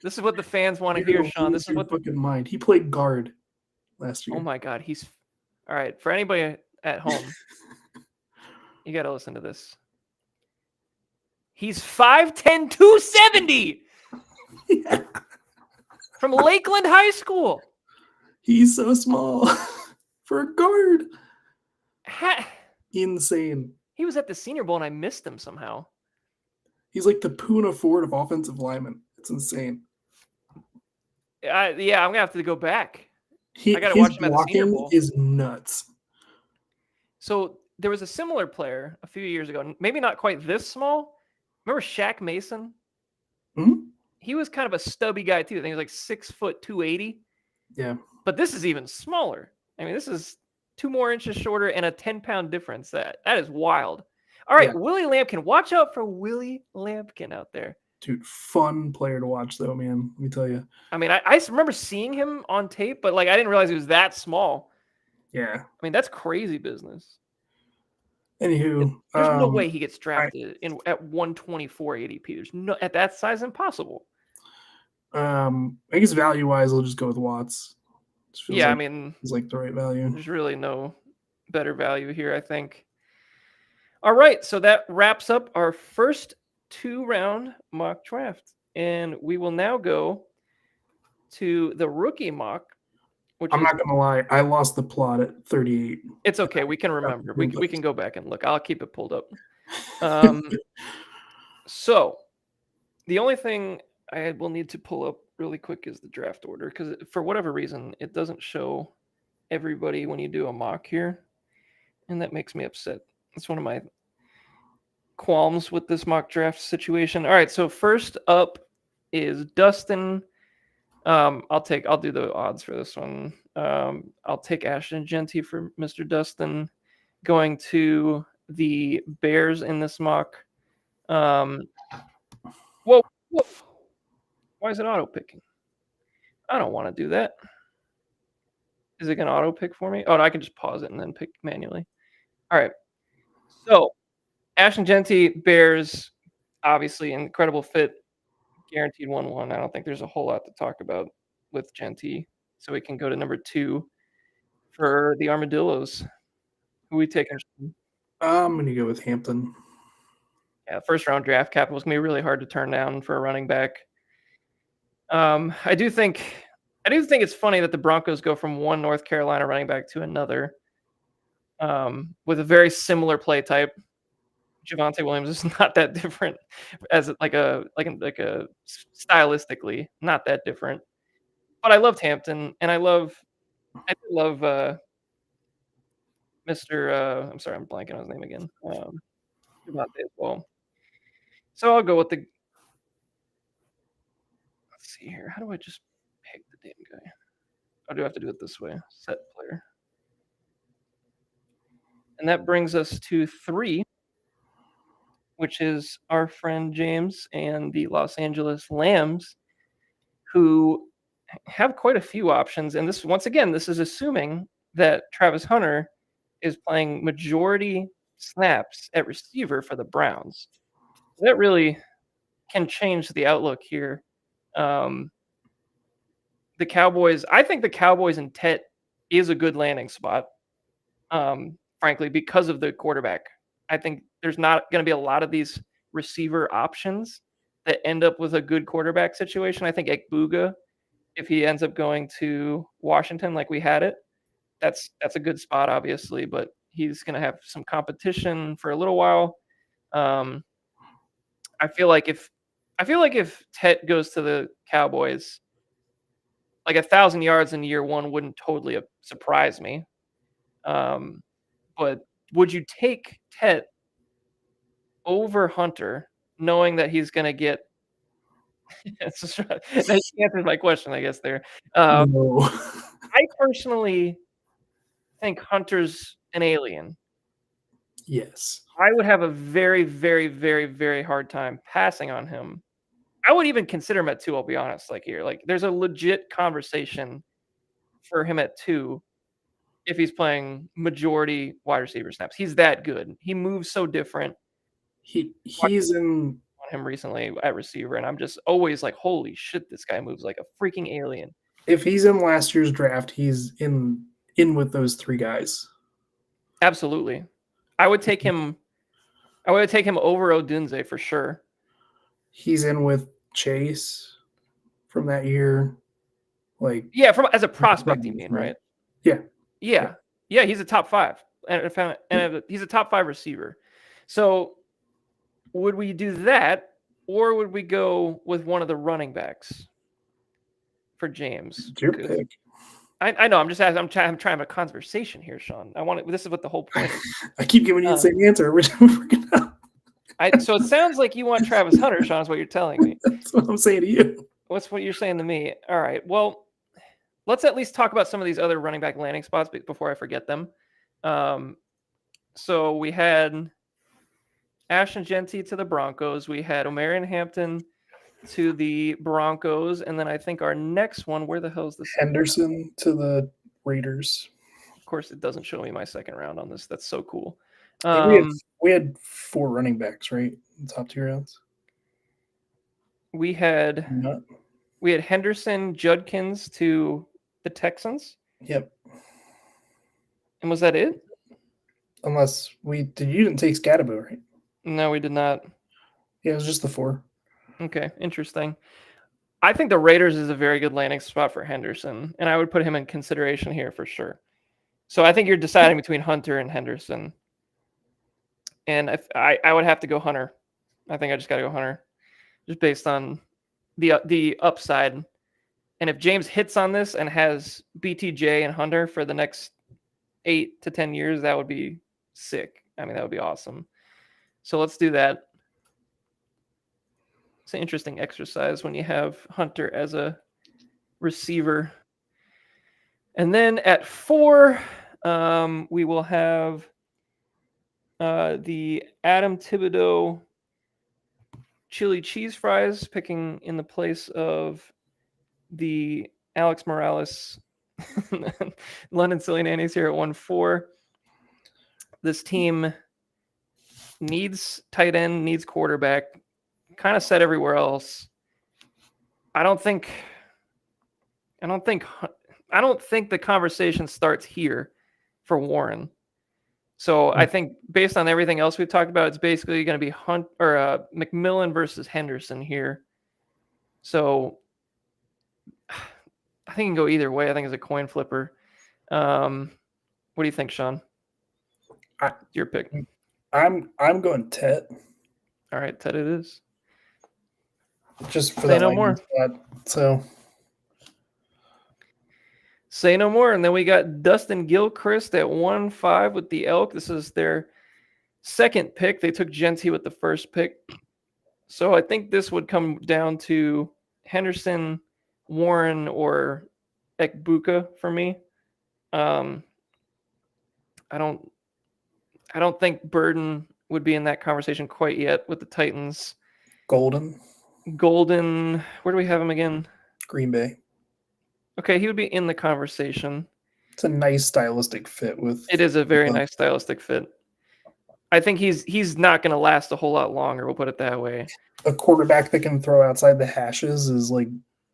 This is what the fans want to hear, Sean. This is what fucking mind. He played guard last year. Oh my God, he's all right. For anybody at home, you got to listen to this. He's 5'10", 270 from Lakeland High School. He's so small for a guard. Insane. He was at the Senior Bowl and I missed him somehow. He's like the Poona Ford of offensive linemen. It's insane. Yeah, I'm gonna have to go back. I gotta watch him at the Senior Bowl. Is nuts. So there was a similar player a few years ago, maybe not quite this small. Remember Shaq Mason? Mhm. He was kind of a stubby guy too. I think he was like 6 foot 280. Yeah. But this is even smaller. I mean, this is 2 more inches shorter and a 10-pound difference. That is wild. All right, Yeah. Willie Lampkin. Watch out for Willie Lampkin out there. Dude, fun player to watch though, man. Let me tell you. I mean, I remember seeing him on tape, but like I didn't realize he was that small. Yeah. I mean, that's crazy business. Anywho, There's no way he gets drafted at 124 ADP. There's no at that size, impossible. I guess value wise, I'll just go with Watts. Yeah, I mean, it's like the right value. There's really no better value here, I think. All right, so that wraps up our first 2-round mock draft, and we will now go to the rookie mock. I'm not gonna lie, I lost the plot at 38. It's okay, we can remember. We can go back and look. I'll keep it pulled up. So the only thing I will need to pull up really quick is the draft order, because for whatever reason it doesn't show everybody when you do a mock here, and that makes me upset. It's one of my qualms with this mock draft situation. All right, so first up is Dustin. I'll do the odds for this one. I'll take Ashton Genty for Mr. Dustin. Going to the Bears in this mock. Whoa. Why is it auto picking? I don't want to do that. Is it going to auto pick for me? Oh, no, I can just pause it and then pick manually. All right. So Ashton Genty, Bears, obviously incredible fit, guaranteed 1-1. I don't think there's a whole lot to talk about with Genty. So we can go to number 2 for the Armadillos. Who we taking? I'm going to go with Hampton. Yeah, first round draft capital is going to be really hard to turn down for a running back. I do think it's funny that the Broncos go from one North Carolina running back to another with a very similar play type. Javonte Williams is not that different as like a stylistically, not that different. But I loved Hampton, and I love Mr. I'm sorry, I'm blanking on his name again. Javonte as well. So I'll go with the. Let's see here. How do I just pick the damn guy? Or do I have to do it this way? Set player. And that brings us to 3, which is our friend James and the Los Angeles Lambs, who have quite a few options. And this, once again, this is assuming that Travis Hunter is playing majority snaps at receiver for the Browns. That really can change the outlook here. The Cowboys, I think the Cowboys and Tet is a good landing spot, frankly, because of the quarterback. I think there's not going to be a lot of these receiver options that end up with a good quarterback situation. I think Ekbuga, if he ends up going to Washington like we had it, that's a good spot, obviously, but he's going to have some competition for a little while. I feel like if Tet goes to the Cowboys, like 1,000 yards in year 1 wouldn't totally surprise me. But would you take Tet over Hunter, knowing that he's going to get? That answers my question, I guess. There, No. I personally think Hunter's an alien. Yes. I would have a very, very, very, very hard time passing on him. I would even consider him at 2, I'll be honest. Like here, like there's a legit conversation for him at 2 if he's playing majority wide receiver snaps. He's that good. He moves so different. He's in on him recently at receiver, and I'm just always like, holy shit, this guy moves like a freaking alien. If he's in last year's draft, he's in with those 3 guys. Absolutely. I would take him over Odunze for sure. He's in with Chase from that year. Like, yeah, from as a prospect, you mean, right? Yeah. He's a top 5, and he's a top 5 receiver. So would we do that, or would we go with one of the running backs for James? It's your pick. I know. I'm just asking. I'm trying to have a conversation here, Sean. This is what the whole point is. I keep giving you the same answer every time we work it out. So it sounds like you want Travis Hunter, Sean, is what you're telling me. That's what I'm saying to you. What's what you're saying to me? All right. Well, let's at least talk about some of these other running back landing spots before I forget them. So we had Ashton Genty to the Broncos. We had Omarion Hampton to the Broncos. And then I think our next one, where the hell is this? Henderson to the Raiders. Of course, it doesn't show me my second round on this. That's so cool. We had 4 running backs, right? In the top 2 rounds. We had Henderson, Judkins to the Texans. Yep. And was that it? Unless you didn't take Scatterbo, right? No, we did not. Yeah, it was just the 4. Okay, interesting. I think the Raiders is a very good landing spot for Henderson, and I would put him in consideration here for sure. So I think you're deciding between Hunter and Henderson. And if I would have to go Hunter. I think I just got to go Hunter, just based on the upside. And if James hits on this and has BTJ and Hunter for the next 8 to 10 years, that would be sick. I mean, that would be awesome. So let's do that. It's an interesting exercise when you have Hunter as a receiver. And then at 4, we will have the Adam Thibodeau chili cheese fries picking in the place of the Alex Morales London Silly Nannies here at 1-4. This team needs tight end, needs quarterback, kind of set everywhere else. I don't think the conversation starts here for Warren. So I think based on everything else we've talked about, it's basically going to be McMillan versus Henderson here. So I think you can go either way. I think it's a coin flipper. What do you think, Sean? Your pick. I'm going Tet. All right, Tet it is. Just for Say that no more. spot, so say no more. And then we got Dustin Gilchrist at 1-5 with the Elk. This is their second pick. They took Genty with the first pick. So I think this would come down to Henderson, Warren, or Ekbuka for me. I don't think Burden would be in that conversation quite yet with the Titans. Golden, where do we have him again? Green Bay. Okay, he would be in the conversation. It's a nice stylistic fit with. It is a very nice stylistic fit. I think he's not going to last a whole lot longer. We'll put it that way. A quarterback that can throw outside the hashes is like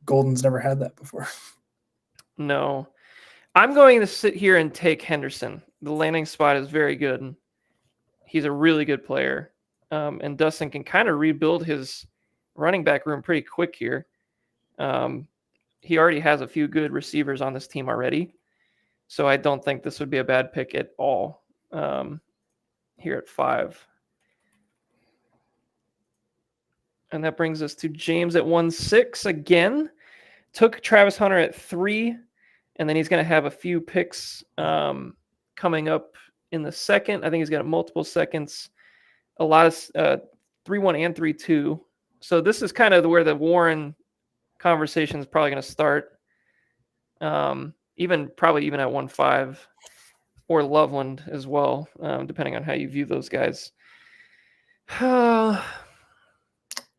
Golden's never had that before. No, I'm going to sit here and take Henderson. The landing spot is very good. He's a really good player, and Dustin can kind of rebuild his running back room pretty quick here. He already has a few good receivers on this team already, so I don't think this would be a bad pick at all. Here at 5. And that brings us to James at 1-6 again. Took Travis Hunter at 3, and then he's going to have a few picks coming up in the second. I think he's got multiple seconds, a lot of 3-1 and 3-2. So this is kind of where the Warren conversation is probably going to start. Probably even at 1-5. Or Loveland as well, depending on how you view those guys. Yeah.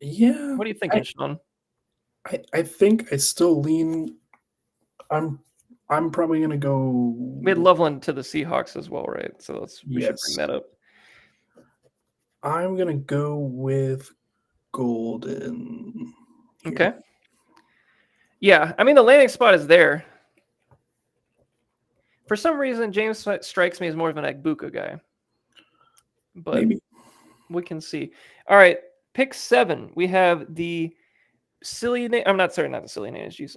What are you thinking, Sean? I think I still lean. I'm probably gonna go. We had Loveland to the Seahawks as well, right? So we should bring that up. I'm gonna go with Golden. Here. Okay. Yeah, I mean the landing spot is there. For some reason, James strikes me as more of an Ekbuka guy. But maybe we can see. All right, pick 7. We have the silly name. I'm not the silly names. Jeez.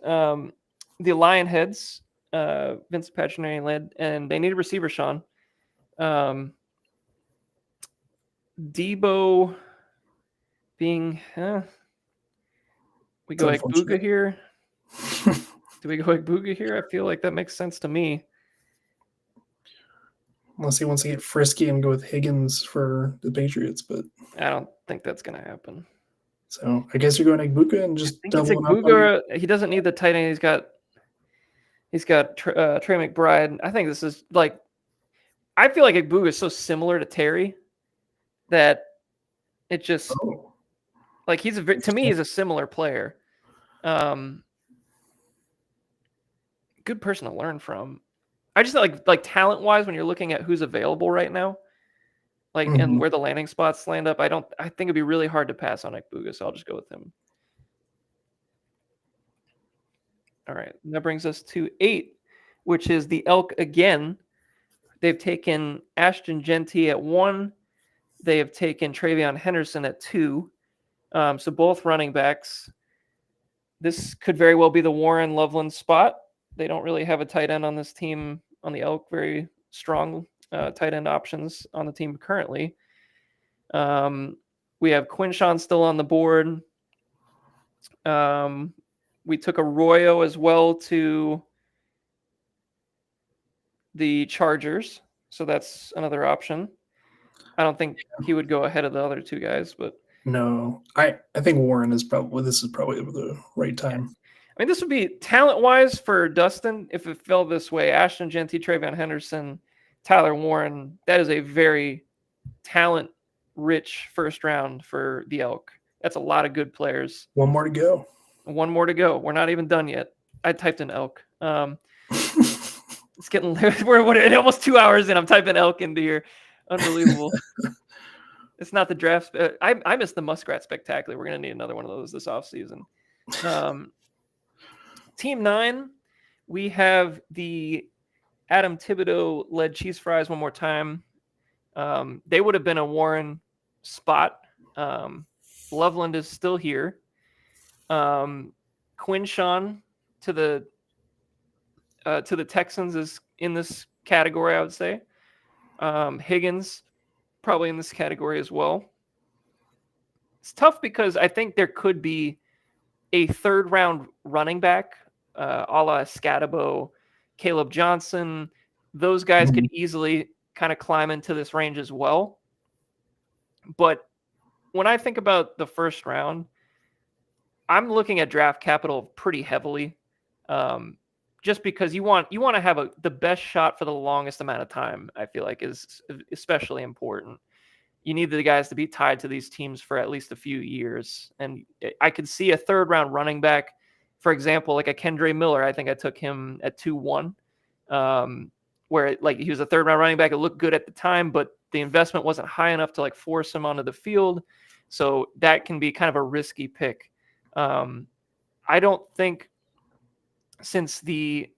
The Lionheads, Vince Pacinieri led, and they need a receiver, Sean. Debo being, we go Ekbuka here. Do we go Igbuga here? I feel like that makes sense to me. Unless he wants to get frisky and go with Higgins for the Patriots, but I don't think that's going to happen. so I guess you're going Igbuka and just I think it's doubling up. Igbuga. He doesn't need the tight end. He's got Trey McBride. I think this is like, I feel like Igbuga is so similar to Terry that it just like to me he's a similar player. Good person to learn from. I just like talent wise when you're looking at who's available right now, like and where the landing spots land up. I think it'd be really hard to pass on Igbuga, so I'll just go with him. All right, and that brings us to 8, which is the Elk again. They've taken Ashton Jeanty at 1. They have taken Travion Henderson at 2. So both running backs. This could very well be the Warren Loveland spot. They don't really have a tight end on this team, on the Elk, very strong tight end options on the team currently. We have Quinshawn still on the board. We took Arroyo as well to the Chargers, so that's another option. I don't think he would go ahead of the other 2 guys, but no, I think Warren is probably the right time. I mean, this would be talent-wise for Dustin if it fell this way. Ashton Jeanty, Travion Henderson, Tyler Warren. That is a very talent-rich first round for the Elk. That's a lot of good players. One more to go. We're not even done yet. I typed in Elk. It's getting we're almost 2 hours in. I'm typing Elk into here. Unbelievable. It's not the draft. I missed the Muskrat Spectacular. We're gonna need another one of those this offseason. Team 9, we have the Adam Thibodeau led Cheese Fries one more time. They would have been a Warren spot. Loveland is still here. Quinshawn to the Texans is in this category, I would say. Higgins probably in this category as well. It's tough because I think there could be a 3rd round running back, a la Scatabo, Caleb Johnson. Those guys could easily kind of climb into this range as well. But when I think about the first round, I'm looking at draft capital pretty heavily, just because you want to have the best shot for the longest amount of time. I feel like is especially important. You need the guys to be tied to these teams for at least a few years, and I could see a 3rd round running back, for example, like a Kendre Miller. I think I took him at 2-1, where like he was a 3rd round running back. It looked good at the time, but the investment wasn't high enough to like force him onto the field. So that can be kind of a risky pick. I don't think since the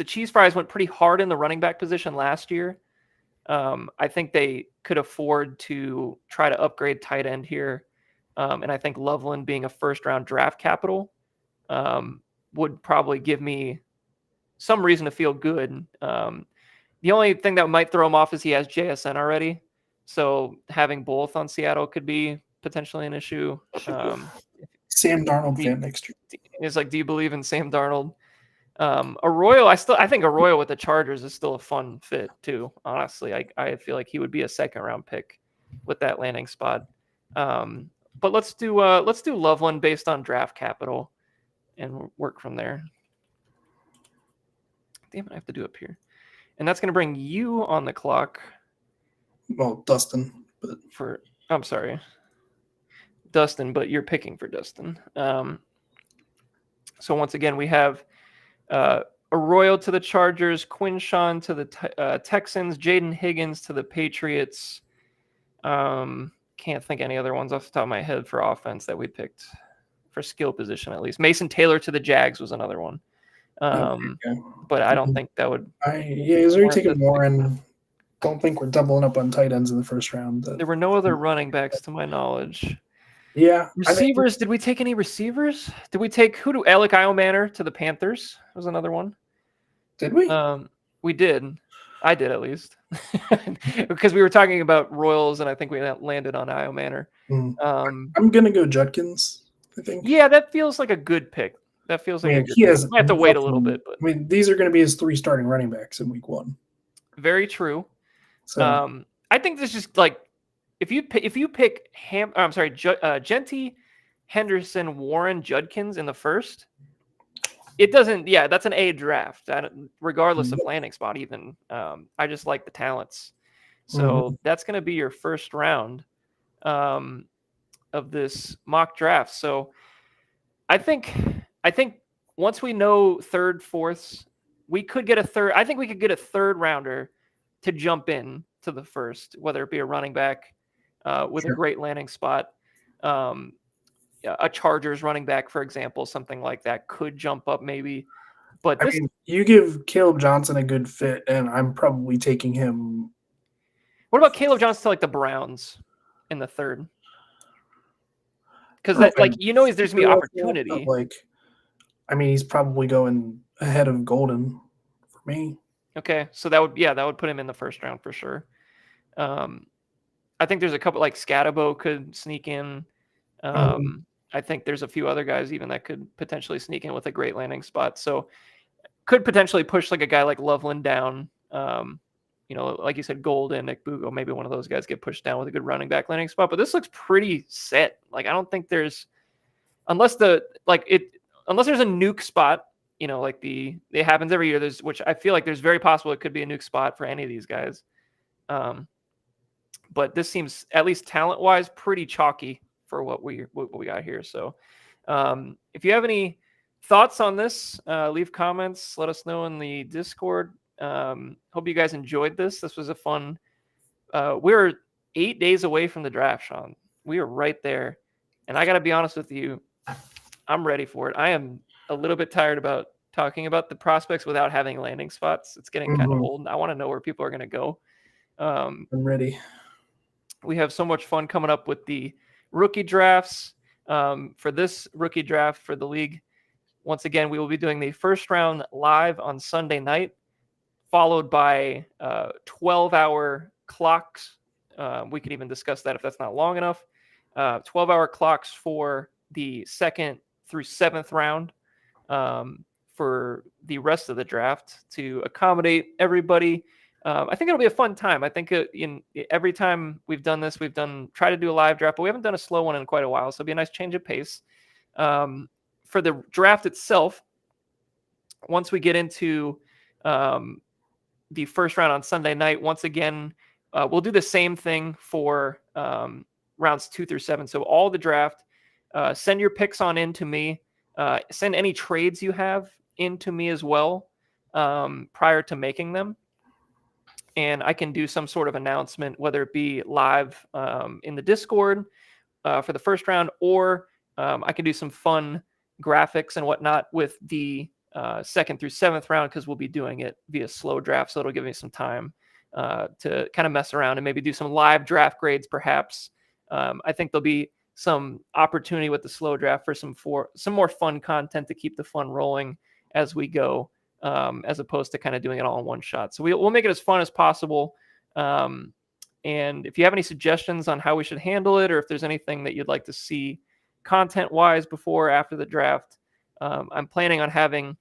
Cheese Fries went pretty hard in the running back position last year, I think they could afford to try to upgrade tight end here. And I think Loveland being a 1st round draft capital would probably give me some reason to feel good. The only thing that might throw him off is he has JSN already. So having both on Seattle could be potentially an issue. Sam Darnold fan next year. It's like, do you believe in Sam Darnold? Arroyo, I think Arroyo with the Chargers is still a fun fit too. Honestly, I feel like he would be a 2nd round pick with that landing spot. But let's do Loveland based on draft capital and work from there. Damn it, I have to do up here, and that's going to bring you on the clock. Well, Dustin, but I'm sorry, Dustin, but you're picking for Dustin. So once again, we have Arroyo to the Chargers, Quinshawn to the Texans, Jaden Higgins to the Patriots. Can't think any other ones off the top of my head for offense that we picked for skill position, at least. Mason Taylor to the Jags was another one. But I don't think that would. He's already taken Warren. Don't think we're doubling up on tight ends in the 1st round. There were no other running backs to my knowledge. Yeah. Receivers. Did we take any receivers? Did we take Alec Iomanner to the Panthers? Was another one. Did we? We did. I did, at least. Because we were talking about Royals, and I think we landed on Iomanner. I'm gonna go Judkins, I think. Yeah, that feels like a good pick. That feels I like a mean, good he pick. has I have to wait a little nothing. bit, but I mean, these are going to be his 3 starting running backs in week 1. very true. So I think this is like if you pick Genty, Henderson, Warren, Judkins in the first, it doesn't. Yeah, that's an A draft, regardless of landing spot. Even I just like the talents, so that's going to be your first round of this mock draft. So I think once we know third, fourths, we could get a third. I think we could get a third rounder to jump in to the first, whether it be a running back with a great landing spot, a Chargers running back, for example, something like that could jump up maybe. But I mean, you give Caleb Johnson a good fit, and I'm probably taking him. What about Caleb Johnson to like the Browns in the third? Because There's there's gonna be opportunity. Like, I mean, he's probably going ahead of Golden for me. Okay, so that would put him in the first round for sure. I think there's a couple like Scatabo could sneak in. I think there's a few other guys even that could potentially sneak in with a great landing spot. So could potentially push like a guy like Loveland down. Like you said, Golden, Nick Bugo, maybe one of those guys get pushed down with a good running back landing spot. But this looks pretty set. Like I don't think there's unless there's a nuke spot. Like it happens every year. Which I feel like there's very possible it could be a nuke spot for any of these guys. But this seems, at least talent-wise, pretty chalky for what we got here. So if you have any thoughts on this, leave comments. Let us know in the Discord. Hope you guys enjoyed this. This was a fun. We're 8 days away from the draft, Sean. We are right there. And I got to be honest with you, I'm ready for it. I am a little bit tired about talking about the prospects without having landing spots. It's getting kind of old. I want to know where people are going to go. I'm ready. We have so much fun coming up with the rookie drafts. For this rookie draft for the league, once again, we will be doing the first round live on Sunday night, followed by 12-hour clocks. We could even discuss that if that's not long enough. 12-hour clocks for the 2nd through 7th round for the rest of the draft to accommodate everybody. I think it'll be a fun time. I think every time we've done this, try to do a live draft, but we haven't done a slow one in quite a while. So it'll be a nice change of pace. For the draft itself, once we get into the first round on Sunday night, once again, we'll do the same thing for rounds 2 through 7. So all the draft, send your picks on in to me. Send any trades you have into me as well prior to making them. And I can do some sort of announcement, whether it be live in the Discord for the first round, or I can do some fun graphics and whatnot with the 2nd through 7th round, because we'll be doing it via slow draft. So it'll give me some time to kind of mess around and maybe do some live draft grades, perhaps. I think there'll be some opportunity with the slow draft for some more fun content to keep the fun rolling as we go. As opposed to kind of doing it all in one shot. So we'll make it as fun as possible. And if you have any suggestions on how we should handle it, or if there's anything that you'd like to see content-wise before or after the draft, I'm planning on having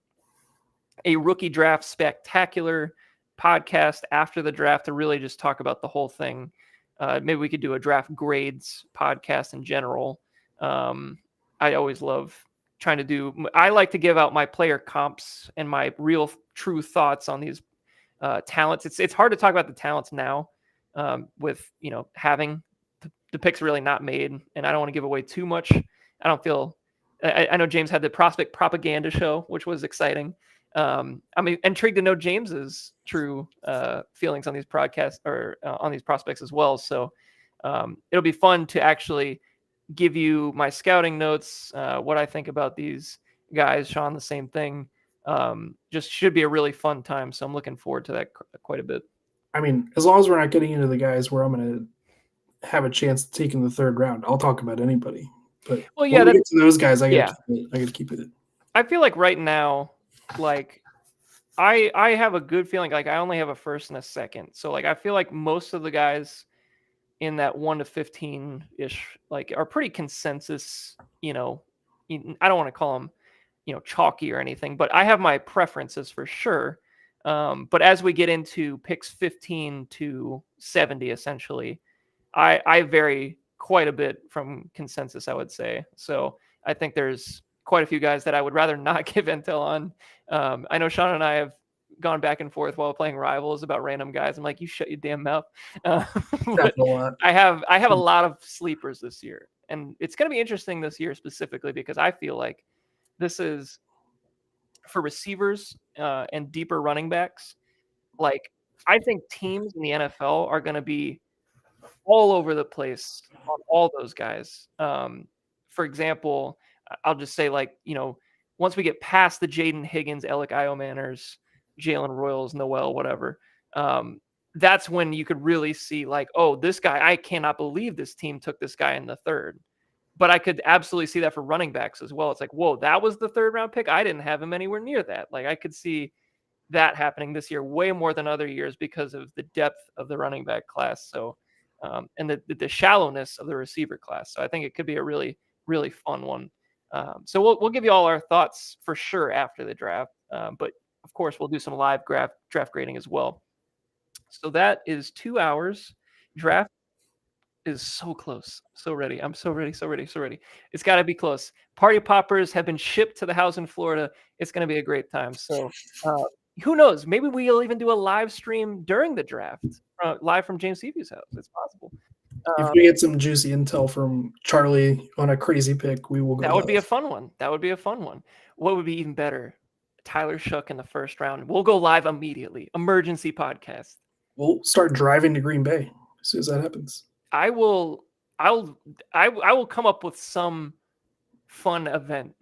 a rookie draft spectacular podcast after the draft to really just talk about the whole thing. Maybe we could do a draft grades podcast in general. I always love I like to give out my player comps and my real true thoughts on these talents. It's hard to talk about the talents now with, having the picks really not made, and I don't want to give away too much. I know James had the prospect propaganda show, which was exciting. I'm intrigued to know James's true feelings on these podcasts or on these prospects as well. So it'll be fun to actually give you my scouting notes, what I think about these guys. Sean, the same thing. Just should be a really fun time. So I'm looking forward to that quite a bit. I mean, as long as we're not getting into the guys where I'm going to have a chance to take in the 3rd round, I'll talk about anybody. But when we get to those guys, I got to keep it. I feel like right now, like I have a good feeling. Like I only have a 1st and a 2nd. So like I feel like most of the guys in that 1 to 15 ish, like, are pretty consensus. I don't want to call them chalky or anything, but I have my preferences for sure. But as we get into picks 15 to 70, essentially, I vary quite a bit from consensus, I would say. So I think there's quite a few guys that I would rather not give intel on. I know Sean and I have gone back and forth while playing Rivals about random guys. I'm like, you shut your damn mouth. But a lot. I have a lot of sleepers this year, and it's going to be interesting this year specifically because I feel like this is for receivers and deeper running backs. Like, I think teams in the NFL are going to be all over the place on all those guys. For example, I'll just say, like, once we get past the Jaden Higgins, Alec Iomanners, Jalen Royals, Noel, whatever, that's when you could really see, like, oh, this guy, I cannot believe this team took this guy in the third. But I could absolutely see that for running backs as well. It's like, whoa, that was the third round pick. I didn't have him anywhere near that. Like, I could see that happening this year way more than other years because of the depth of the running back class. So, and the shallowness of the receiver class. So I think it could be a really, really fun one. So we'll give you all our thoughts for sure after the draft. But of course, we'll do some live draft grading as well. So that is 2 hours. Draft is so close. So ready. I'm so ready. So ready. So ready. It's got to be close. Party poppers have been shipped to the house in Florida. It's going to be a great time. So who knows? Maybe we'll even do a live stream during the draft, live from James Seaview's house. It's possible. If we get some juicy intel from Charlie on a crazy pick, we will go. That would be a fun one. That would be a fun one. What would be even better? Tyler Shough in the first round. We'll go live immediately. Emergency podcast. We'll start driving to Green Bay as soon as that happens. I will come up with some fun event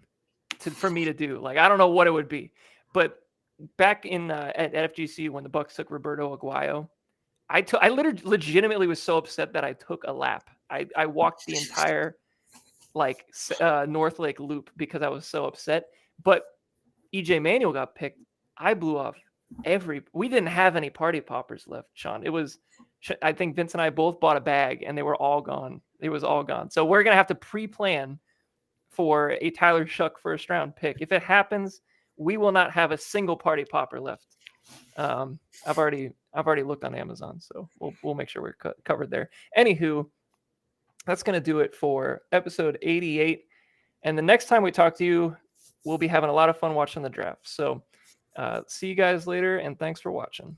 for me to do. Like, I don't know what it would be, but back in at FGC when the Bucs took Roberto Aguayo, I literally legitimately was so upset that I took a lap. I walked the entire North Lake loop because I was so upset. But EJ Manuel got picked. I blew off we didn't have any party poppers left, Sean. It was, I think Vince and I both bought a bag and they were all gone. It was all gone. So we're going to have to pre-plan for a Tyler Shough first round pick. If it happens, we will not have a single party popper left. I've already looked on Amazon, so we'll make sure we're covered there. Anywho, that's going to do it for episode 88. And the next time we talk to you, we'll be having a lot of fun watching the draft. So see you guys later, and thanks for watching.